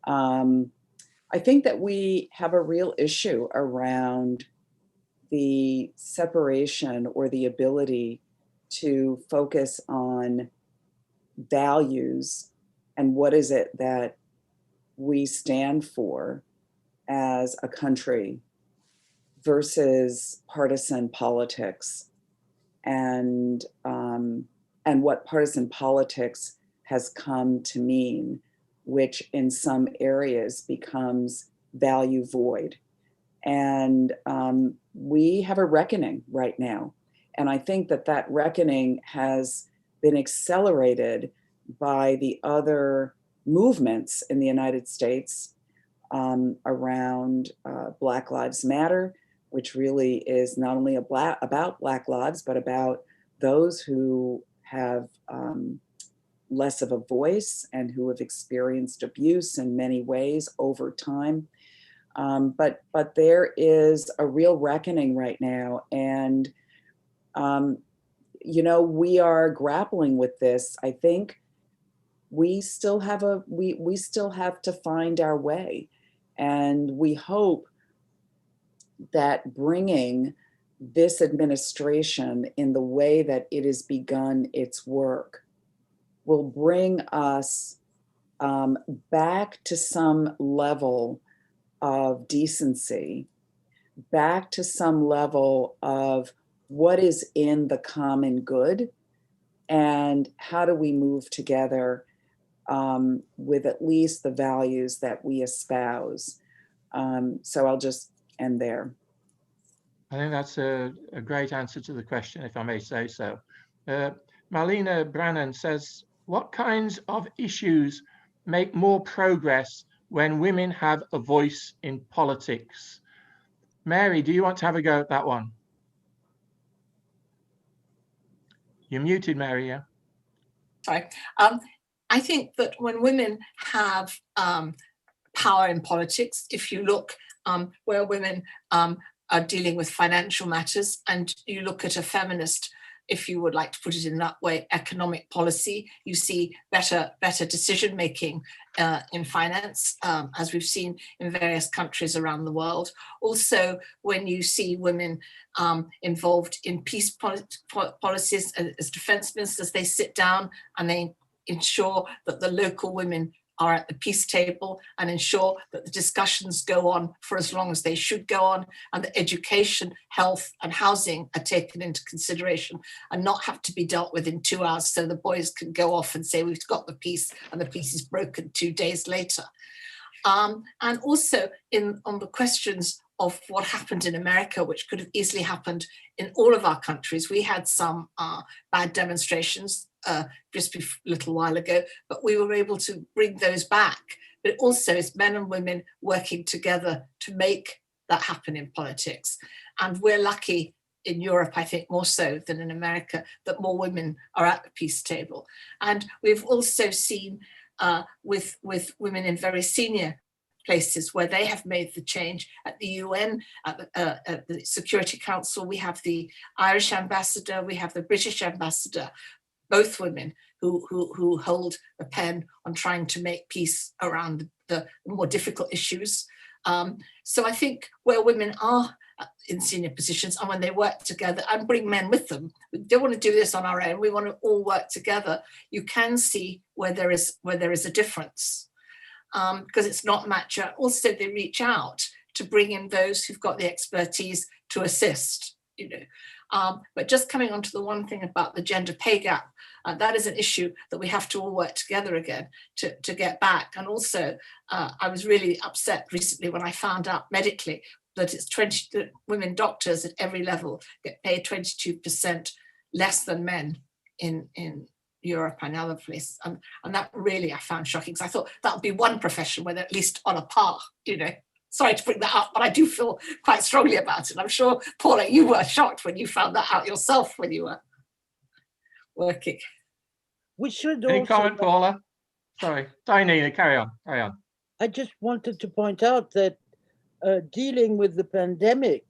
I think that we have a real issue around the separation or the ability to focus on values and what is it that we stand for as a country versus partisan politics, and what partisan politics has come to mean, which in some areas becomes value void. And we have a reckoning right now. And I think that reckoning has been accelerated by the other movements in the United States around Black Lives Matter, which really is not only about Black lives, but about those who have less of a voice and who have experienced abuse in many ways over time. But there is a real reckoning right now, and we are grappling with this. I think we still have we still have to find our way, and we hope that bringing this administration in the way that it has begun its work will bring us back to some level of decency, back to some level of what is in the common good, and how do we move together with at least the values that we espouse. So I'll just end there. I think that's a great answer to the question, if I may say so. Marlena Brannan says, what kinds of issues make more progress when women have a voice in politics? Mary, do you want to have a go at that one? You're muted, Mary, yeah? Sorry. I think that when women have power in politics, if you look where women are dealing with financial matters, and you look at a feminist, if you would like to put it in that way, economic policy, you see better decision making in finance, as we've seen in various countries around the world. Also, when you see women involved in peace policies as defense ministers, they sit down and they ensure that the local women are at the peace table and ensure that the discussions go on for as long as they should go on, and that education, health and housing are taken into consideration and not have to be dealt with in 2 hours, so the boys can go off and say we've got the peace and the peace is broken 2 days later. And also on the questions of what happened in America, which could have easily happened in all of our countries. We had some bad demonstrations just a little while ago, but we were able to bring those back. But also it's men and women working together to make that happen in politics. And we're lucky in Europe, I think more so than in America, that more women are at the peace table. And we've also seen with women in very senior places where they have made the change. At the UN, at the Security Council, we have the Irish ambassador, we have the British ambassador, both women who hold a pen on trying to make peace around the more difficult issues. So I think where women are in senior positions and when they work together and bring men with them, we don't want to do this on our own, we want to all work together, you can see where there is a difference. Because it's not macho. Also, they reach out to bring in those who've got the expertise to assist, you know. But just coming on to the one thing about the gender pay gap, that is an issue that we have to all work together again to get back. And also, I was really upset recently when I found out medically that that women doctors at every level get paid 22% less than men in Europe and other places, and that really I found shocking, because I thought that would be one profession where they're at least on a par, you know. Sorry to bring that up, but I do feel quite strongly about it. I'm sure, Paula, you were shocked when you found that out yourself when you were working. We should Any also comment, Paula? Sorry, Nina, carry on. I just wanted to point out that dealing with the pandemic,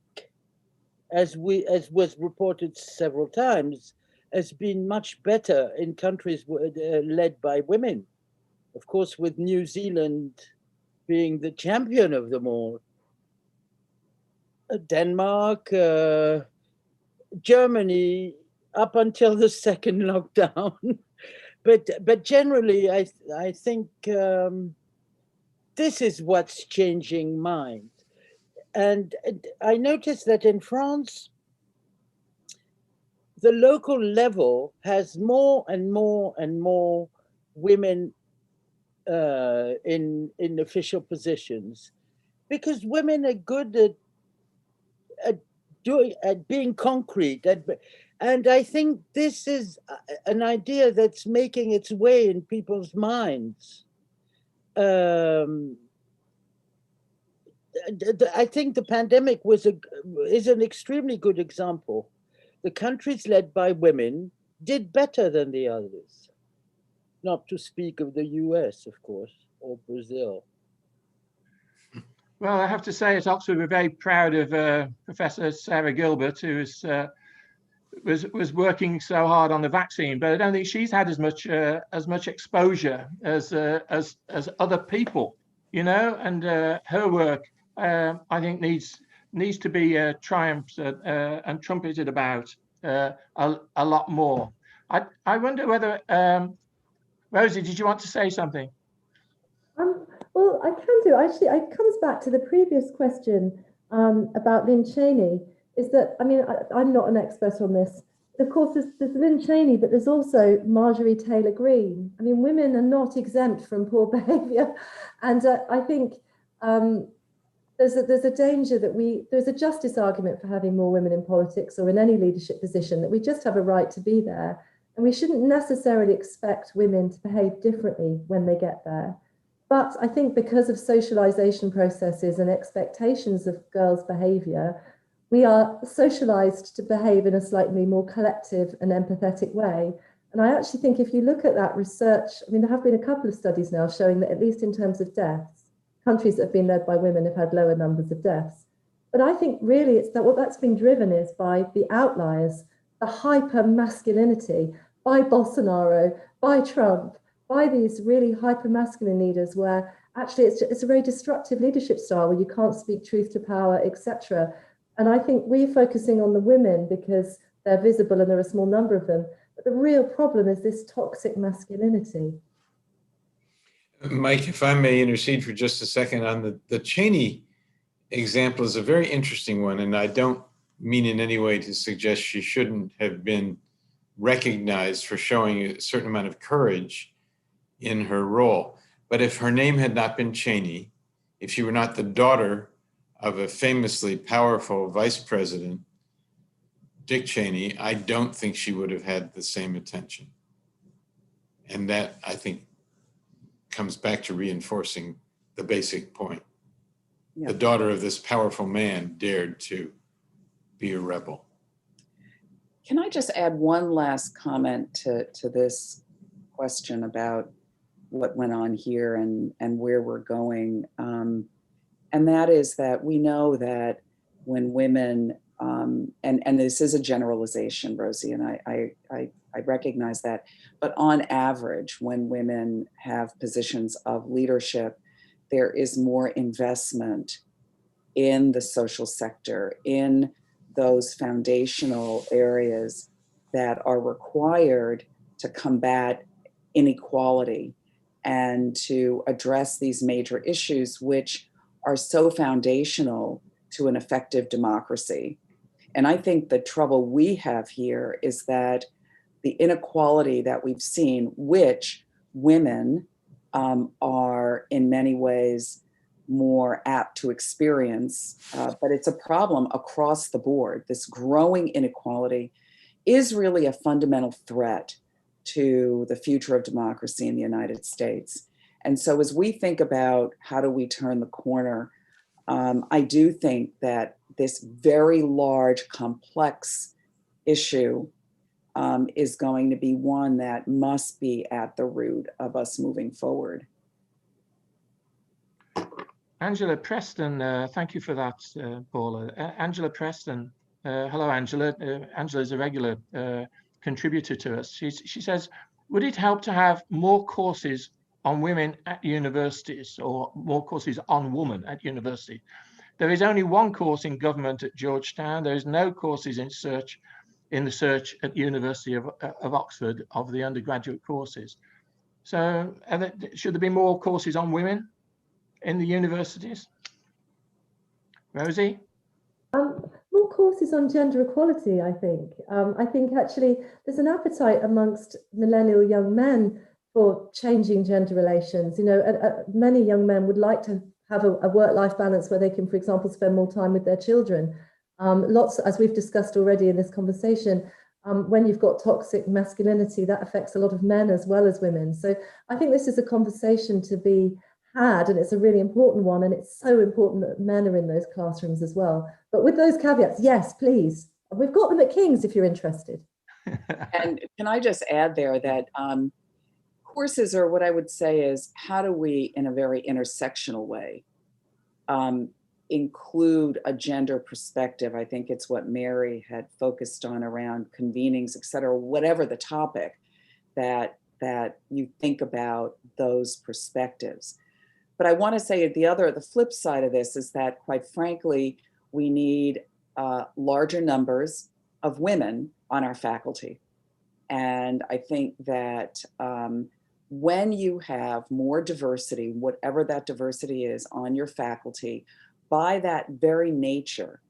as was reported several times, has been much better in countries led by women. Of course, with New Zealand being the champion of them all. Denmark, Germany, up until the second lockdown. But generally, I think this is what's changing mind. And I noticed that in France, the local level has more and more and more women in official positions, because women are good at being concrete. And I think this is an idea that's making its way in people's minds. I think the pandemic is an extremely good example. The countries led by women did better than the others, not to speak of the US, of course, or Brazil. Well, I have to say at Oxford, we're very proud of Professor Sarah Gilbert, who was working so hard on the vaccine, but I don't think she's had as much exposure as other people, you know, and her work, I think needs to be triumphed and trumpeted about a lot more. I wonder whether, Rosie, did you want to say something? Well, I can do. Actually, it comes back to the previous question about Lynn Cheney. Is that, I mean, I'm not an expert on this. Of course, there's Lynn Cheney, but there's also Marjorie Taylor Greene. I mean, women are not exempt from poor behaviour, and I think there's a danger that there's a justice argument for having more women in politics or in any leadership position, that we just have a right to be there, and we shouldn't necessarily expect women to behave differently when they get there. But I think because of socialization processes and expectations of girls' behaviour, we are socialized to behave in a slightly more collective and empathetic way. And I actually think if you look at that research, I mean, there have been a couple of studies now showing that at least in terms of deaths, countries that have been led by women have had lower numbers of deaths. But I think really it's that what that's been driven is by the outliers, the hyper masculinity, by Bolsonaro, by Trump, by these really hyper masculine leaders, where actually it's a very destructive leadership style where you can't speak truth to power, etc. And I think we're focusing on the women because they're visible and there are a small number of them. But the real problem is this toxic masculinity. Mike, if I may intercede for just a second on the Cheney example is a very interesting one, and I don't mean in any way to suggest she shouldn't have been recognized for showing a certain amount of courage in her role. But if her name had not been Cheney, if she were not the daughter of a famously powerful vice president, Dick Cheney, I don't think she would have had the same attention. And that, I think, comes back to reinforcing the basic point. Yeah. The daughter of this powerful man dared to be a rebel. Can I just add one last comment to this question about what went on here and where we're going? And that is that we know that when women, and this is a generalization, Rosie, and I recognize that, but on average, when women have positions of leadership, there is more investment in the social sector, in those foundational areas that are required to combat inequality and to address these major issues, which are so foundational to an effective democracy. And I think the trouble we have here is that the inequality that we've seen, which women are in many ways more apt to experience, but it's a problem across the board. This growing inequality is really a fundamental threat to the future of democracy in the United States. And so as we think about how do we turn the corner, I do think that this very large, complex issue is going to be one that must be at the root of us moving forward. Angela Preston, thank you for that, Paula. Angela Preston, hello, Angela. Angela is a regular contributor to us. She says, would it help to have more courses on women at universities or more courses on women at university? There is only one course in government at Georgetown. There is no courses in the search at the University of Oxford of the undergraduate courses. So should there be more courses on women in the universities? Rosie? More courses on gender equality, I think. I think actually there's an appetite amongst millennial young men for changing gender relations. You know, many young men would like to have a work-life balance where they can, for example, spend more time with their children. Lots, as we've discussed already in this conversation, when you've got toxic masculinity, that affects a lot of men as well as women. So I think this is a conversation to be had, and it's a really important one, and it's so important that men are in those classrooms as well. But with those caveats, yes, please. We've got them at King's if you're interested. And can I just add there that courses, or what I would say is, how do we, in a very intersectional way, include a gender perspective? I think it's what Mary had focused on around convenings, et cetera, whatever the topic, that you think about those perspectives. But I want to say the flip side of this is that, quite frankly, we need larger numbers of women on our faculty. And I think that when you have more diversity, whatever that diversity is on your faculty, by that very nature,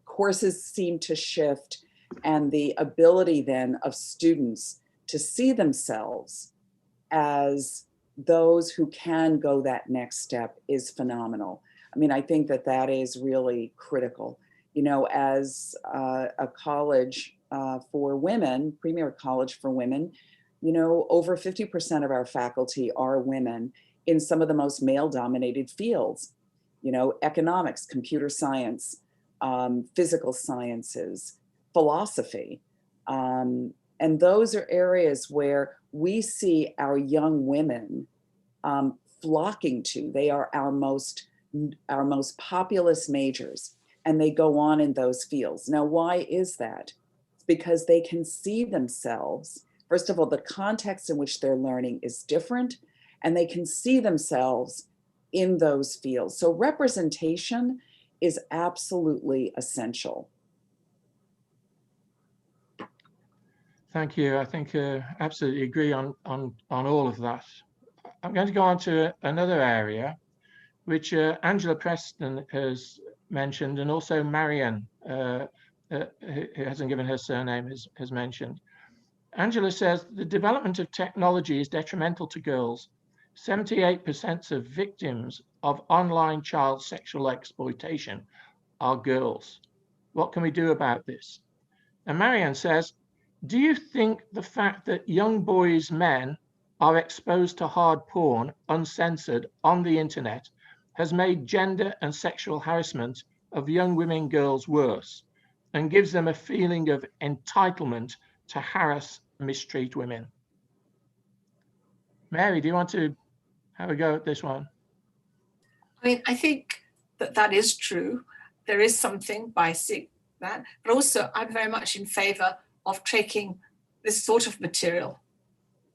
courses seem to shift, and the ability then of students to see themselves as those who can go that next step is phenomenal. I mean, I think that is really critical. You know, as a college for women, premier college for women, you know, over 50% of our faculty are women in some of the most male-dominated fields, you know, economics, computer science, physical sciences, philosophy. And those are areas where we see our young women flocking to. They are our most populous majors, and they go on in those fields. Now, why is that? It's because they can see themselves. First of all, the context in which they're learning is different, and they can see themselves in those fields. So representation is absolutely essential. Thank you. I think absolutely agree on all of that. I'm going to go on to another area, which Angela Preston has mentioned, and also Marianne, who hasn't given her surname, has mentioned. Angela says the development of technology is detrimental to girls. 78% of victims of online child sexual exploitation are girls. What can we do about this? And Marianne says, do you think the fact that young boys' men are exposed to hard porn uncensored on the internet has made gender and sexual harassment of young women girls worse and gives them a feeling of entitlement to harass and mistreat women? Mary, do you want to have a go at this one? I mean, I think that is true. There is something by seeing that, but also I'm very much in favor of taking this sort of material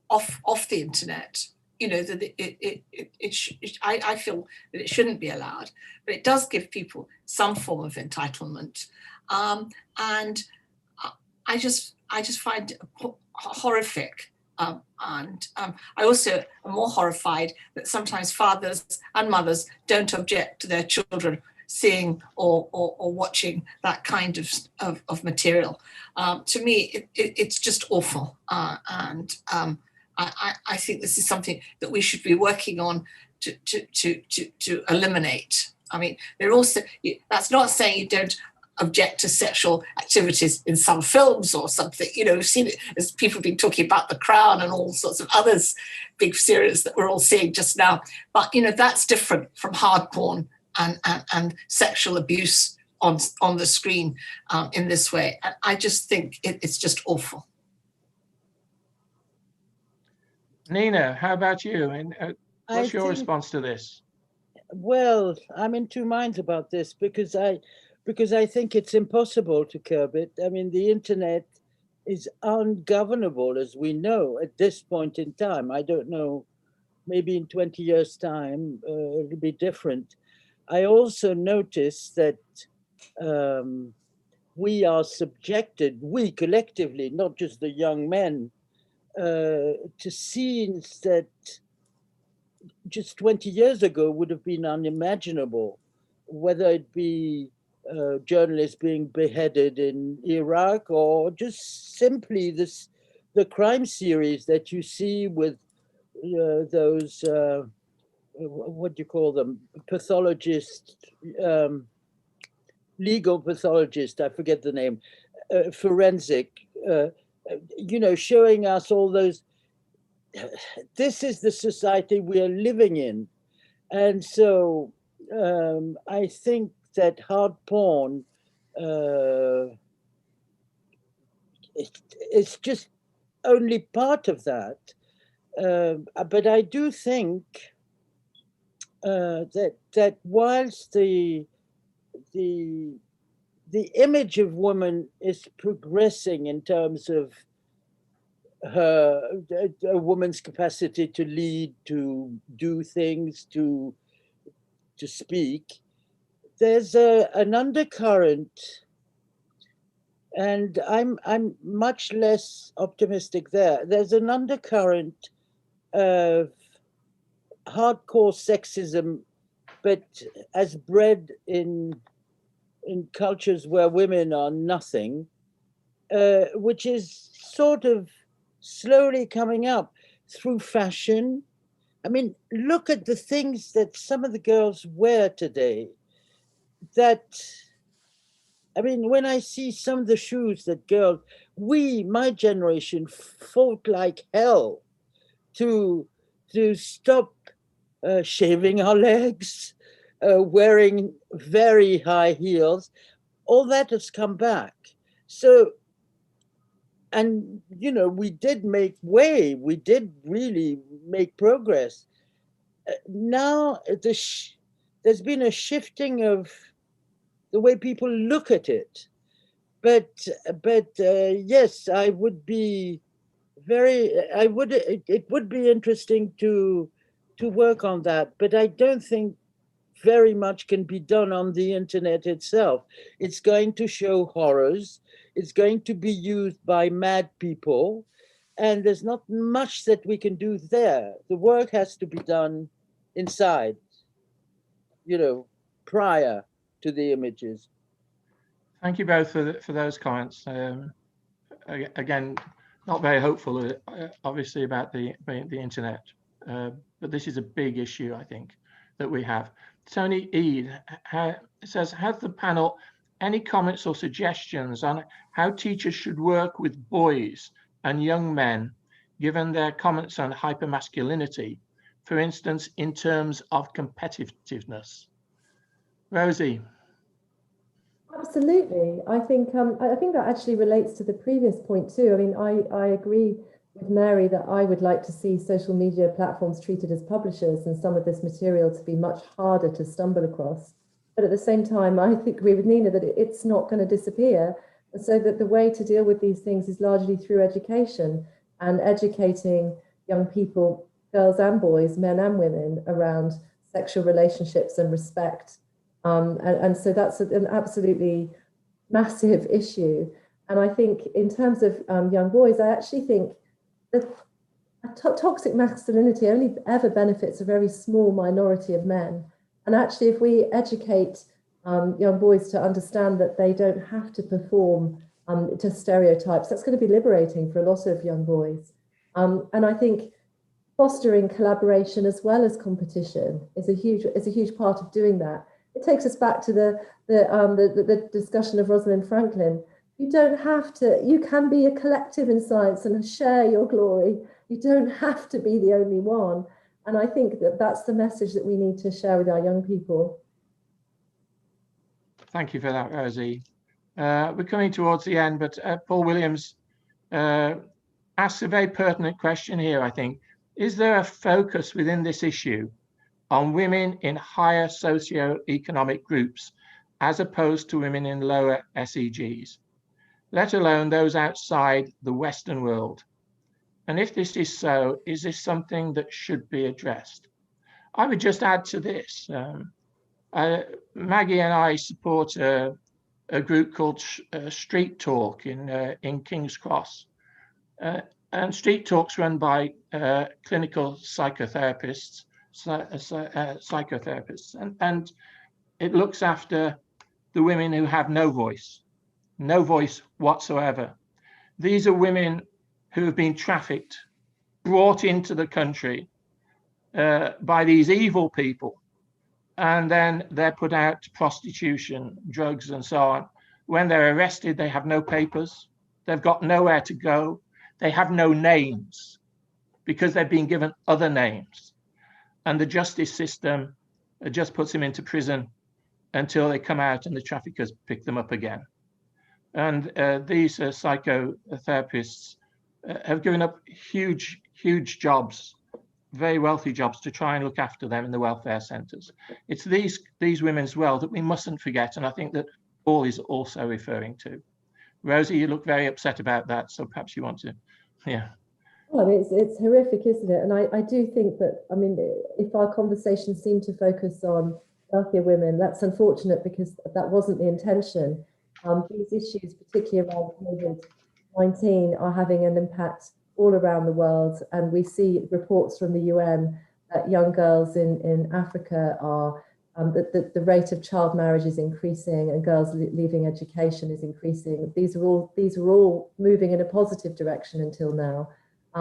off the internet. You know, that I feel that it shouldn't be allowed, but it does give people some form of entitlement, and I just find it horrific. And I also am more horrified that sometimes fathers and mothers don't object to their children seeing or watching that kind of material. To me, it's just awful. And I think this is something that we should be working on to eliminate. I mean, they're also, that's not saying you don't object to sexual activities in some films or something. You know, we've seen it as people have been talking about The Crown and all sorts of others, big series that we're all seeing just now. But, you know, that's different from hard porn and sexual abuse on the screen in this way. And I just think it's just awful. Nina, how about you? And what's your response to this? Well, I'm in two minds about this because I think it's impossible to curb it. I mean, the internet is ungovernable, as we know, at this point in time. I don't know, maybe in 20 years' time, it'll be different. I also notice that we are subjected, we collectively, not just the young men, to scenes that just 20 years ago would have been unimaginable, whether it be journalists being beheaded in Iraq or just simply the crime series that you see with those, what do you call them, pathologists, legal pathologists, I forget the name, forensic, you know, showing us all those. This is the society we are living in. And so I think that hard porn, it's just only part of that. But I do think that whilst the image of woman is progressing in terms of a woman's capacity to lead, to do things, to speak, there's an undercurrent, and I'm much less optimistic there. There's an undercurrent of hardcore sexism, but as bred in cultures where women are nothing, which is sort of slowly coming up through fashion. I mean, look at the things that some of the girls wear today. That, I mean, when I see some of the shoes that girls, my generation, fought like hell to stop shaving our legs, wearing very high heels. All that has come back. So, and, you know, we did make way. We did really make progress. Now there's been a shifting of the way people look at it. But yes, it would be interesting to work on that. But I don't think very much can be done on the internet itself. It's going to show horrors. is going to be used by mad people, and there's not much that we can do there. The work has to be done inside, you know, prior to the images. Thank you both for those comments. Again, not very hopeful, obviously, about the internet, but this is a big issue, I think, that we have. Tony Eade says, has the panel any comments or suggestions on how teachers should work with boys and young men, given their comments on hypermasculinity, for instance, in terms of competitiveness? Rosie. Absolutely. I think that actually relates to the previous point too. I mean, I agree with Mary that I would like to see social media platforms treated as publishers and some of this material to be much harder to stumble across. But at the same time, I agree with Nina that it's not going to disappear. And so that the way to deal with these things is largely through education and educating young people, girls and boys, men and women, around sexual relationships and respect. And so that's an absolutely massive issue. And I think in terms of young boys, I actually think that toxic masculinity only ever benefits a very small minority of men. And actually, if we educate young boys to understand that they don't have to perform to stereotypes, that's going to be liberating for a lot of young boys. And I think fostering collaboration as well as competition is a huge part of doing that. It takes us back to the discussion of Rosalind Franklin. You don't have to, you can be a collective in science and share your glory. You don't have to be the only one. And I think that that's the message that we need to share with our young people. Thank you for that, Rosie. We're coming towards the end, but Paul Williams asks a very pertinent question here, I think. Is there a focus within this issue on women in higher socio-economic groups as opposed to women in lower SEGs, let alone those outside the Western world? And if this is so, is this something that should be addressed? I would just add to this. Maggie and I support a group called Street Talk in King's Cross. And Street Talk's run by clinical psychotherapists, and it looks after the women who have no voice whatsoever. These are women who have been trafficked, brought into the country by these evil people, and then they're put out to prostitution, drugs, and so on. When they're arrested, they have no papers, they've got nowhere to go, they have no names because they've been given other names. And the justice system just puts them into prison until they come out and the traffickers pick them up again. And these psychotherapists have given up huge jobs, very wealthy jobs, to try and look after them in the welfare centres. It's these women as well that we mustn't forget, and I think that Paul is also referring to. Rosie, you look very upset about that, so perhaps you want to, yeah. Well, it's horrific, isn't it? And I do think that, I mean, if our conversations seem to focus on wealthier women, that's unfortunate because that wasn't the intention. These issues, particularly around COVID-19, are having an impact all around the world. And we see reports from the UN that young girls in Africa are, the rate of child marriage is increasing and girls leaving education is increasing. These are all moving in a positive direction until now.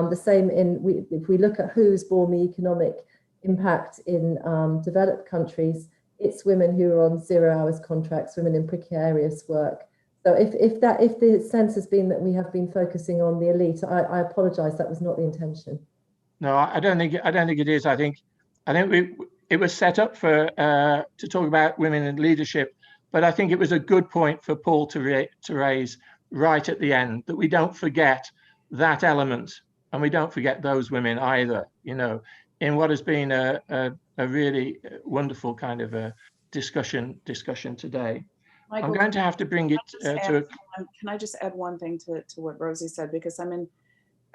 The same if we look at who's borne the economic impact in developed countries, it's women who are on 0 hours contracts, women in precarious work. So if the sense has been that we have been focusing on the elite, I apologise, that was not the intention. No, I don't think it is. I think it was set up for to talk about women in leadership, but I think it was a good point for Paul to raise right at the end, that we don't forget that element, and we don't forget those women either, you know, in what has been a really wonderful kind of a discussion today. Michael, I'm going to have to bring it to a... Can I just add one thing to what Rosie said? Because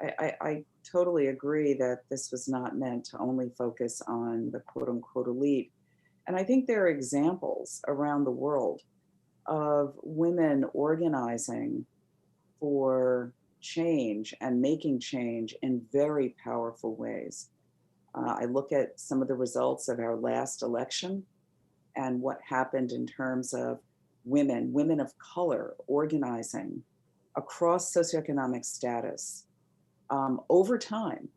I totally agree that this was not meant to only focus on the quote unquote elite. And I think there are examples around the world of women organizing for change and making change in very powerful ways. I look at some of the results of our last election and what happened in terms of women of color organizing across socioeconomic status over time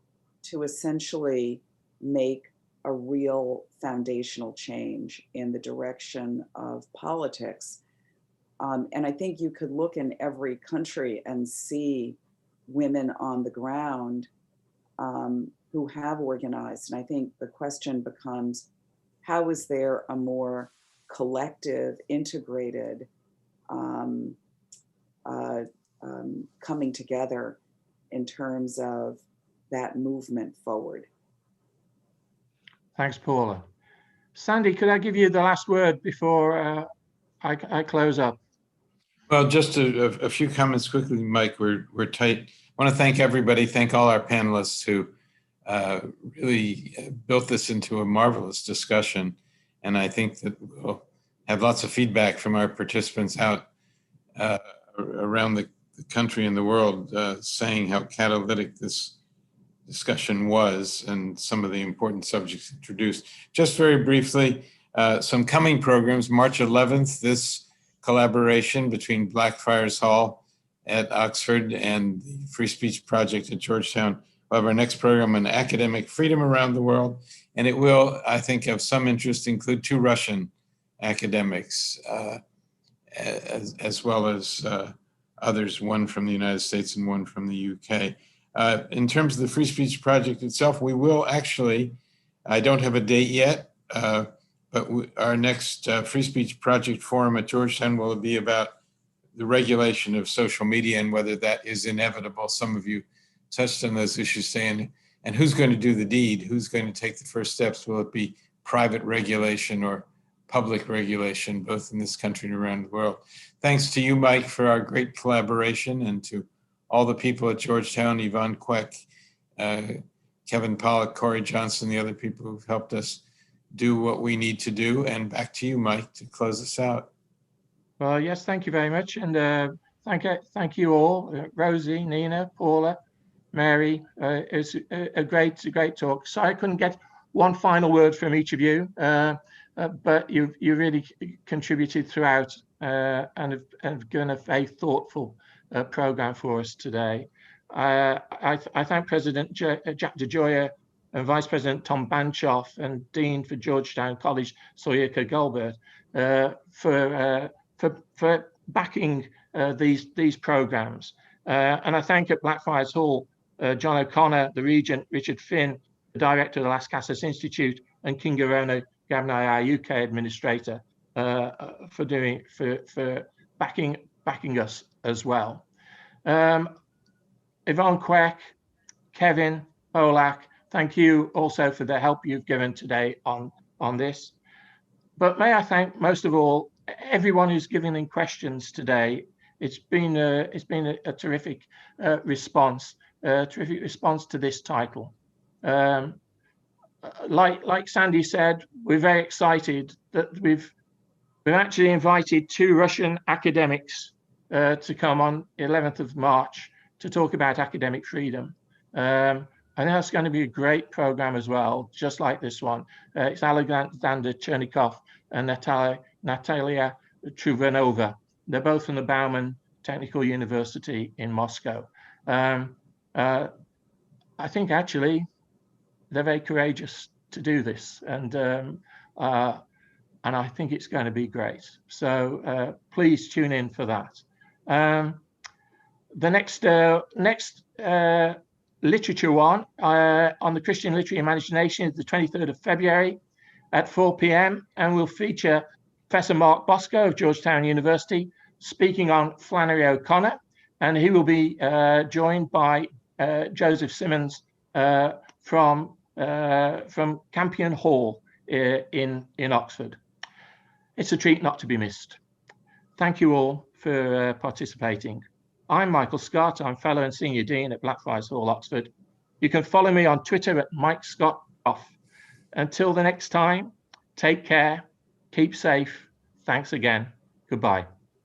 to essentially make a real foundational change in the direction of politics. And I think you could look in every country and see women on the ground who have organized. And I think the question becomes, how is there a more collective, integrated coming together in terms of that movement forward? Thanks, Paula. Sandy, could I give you the last word before I close up? Well, just a few comments quickly, Mike. We're tight. I want to thank everybody, thank all our panelists who really built this into a marvelous discussion. And I think that we'll have lots of feedback from our participants out around the country and the world saying how catalytic this discussion was and some of the important subjects introduced. Just very briefly, some coming programs. March 11th, this collaboration between Blackfriars Hall at Oxford and the Free Speech Project at Georgetown. We'll have our next program on academic freedom around the world. And it will, I think, of some interest, include 2 Russian academics, as well as others, one from the United States and one from the UK. In terms of the Free Speech Project itself, we will actually, I don't have a date yet, but our next Free Speech Project forum at Georgetown will be about the regulation of social media and whether that is inevitable. Some of you touched on those issues, saying, and who's going to do the deed? Who's going to take the first steps? Will it be private regulation or public regulation, both in this country and around the world? Thanks to you, Mike, for our great collaboration, and to all the people at Georgetown, Yvonne Queck, Kevin Pollack, Corey Johnson, the other people who've helped us do what we need to do. And back to you, Mike, to close us out. Well, yes, thank you very much. And thank you all, Rosie, Nina, Paula, Mary. It's a great talk. Sorry I couldn't get one final word from each of you, but you really contributed throughout and have given a very thoughtful program for us today. I thank President Jack DeJoya and Vice President Tom Banchoff and Dean for Georgetown College, Soyika Gulbert, for backing these programs. And I thank at Blackfriars Hall, John O'Connor, the Regent, Richard Finn, the Director of the Las Casas Institute, and King Garona Gavnai, our UK Administrator, for backing us as well. Yvonne Queck, Kevin, Polak, thank you also for the help you've given today on this. But may I thank most of all everyone who's given in questions today. It's been a terrific response to this title. Like Sandy said, we're very excited that we've actually invited 2 Russian academics to come on 11th of March to talk about academic freedom. I think that's going to be a great program as well, just like this one. It's Alexander Chernikov and Natalia Truvanova. They're both from the Bauman Technical University in Moscow. I think actually they're very courageous to do this, and I think it's going to be great. So please tune in for that. The next literature one on the Christian literary imagination is the 23rd of February at 4 p.m. and will feature Professor Mark Bosco of Georgetown University speaking on Flannery O'Connor, and he will be joined by Joseph Simmons from Campion Hall in Oxford. It's a treat not to be missed. Thank you all for participating. I'm Michael Scott. I'm Fellow and Senior Dean at Blackfriars Hall, Oxford. You can follow me on Twitter at Mike Scott Off. Until the next time, take care, keep safe. Thanks again. Goodbye.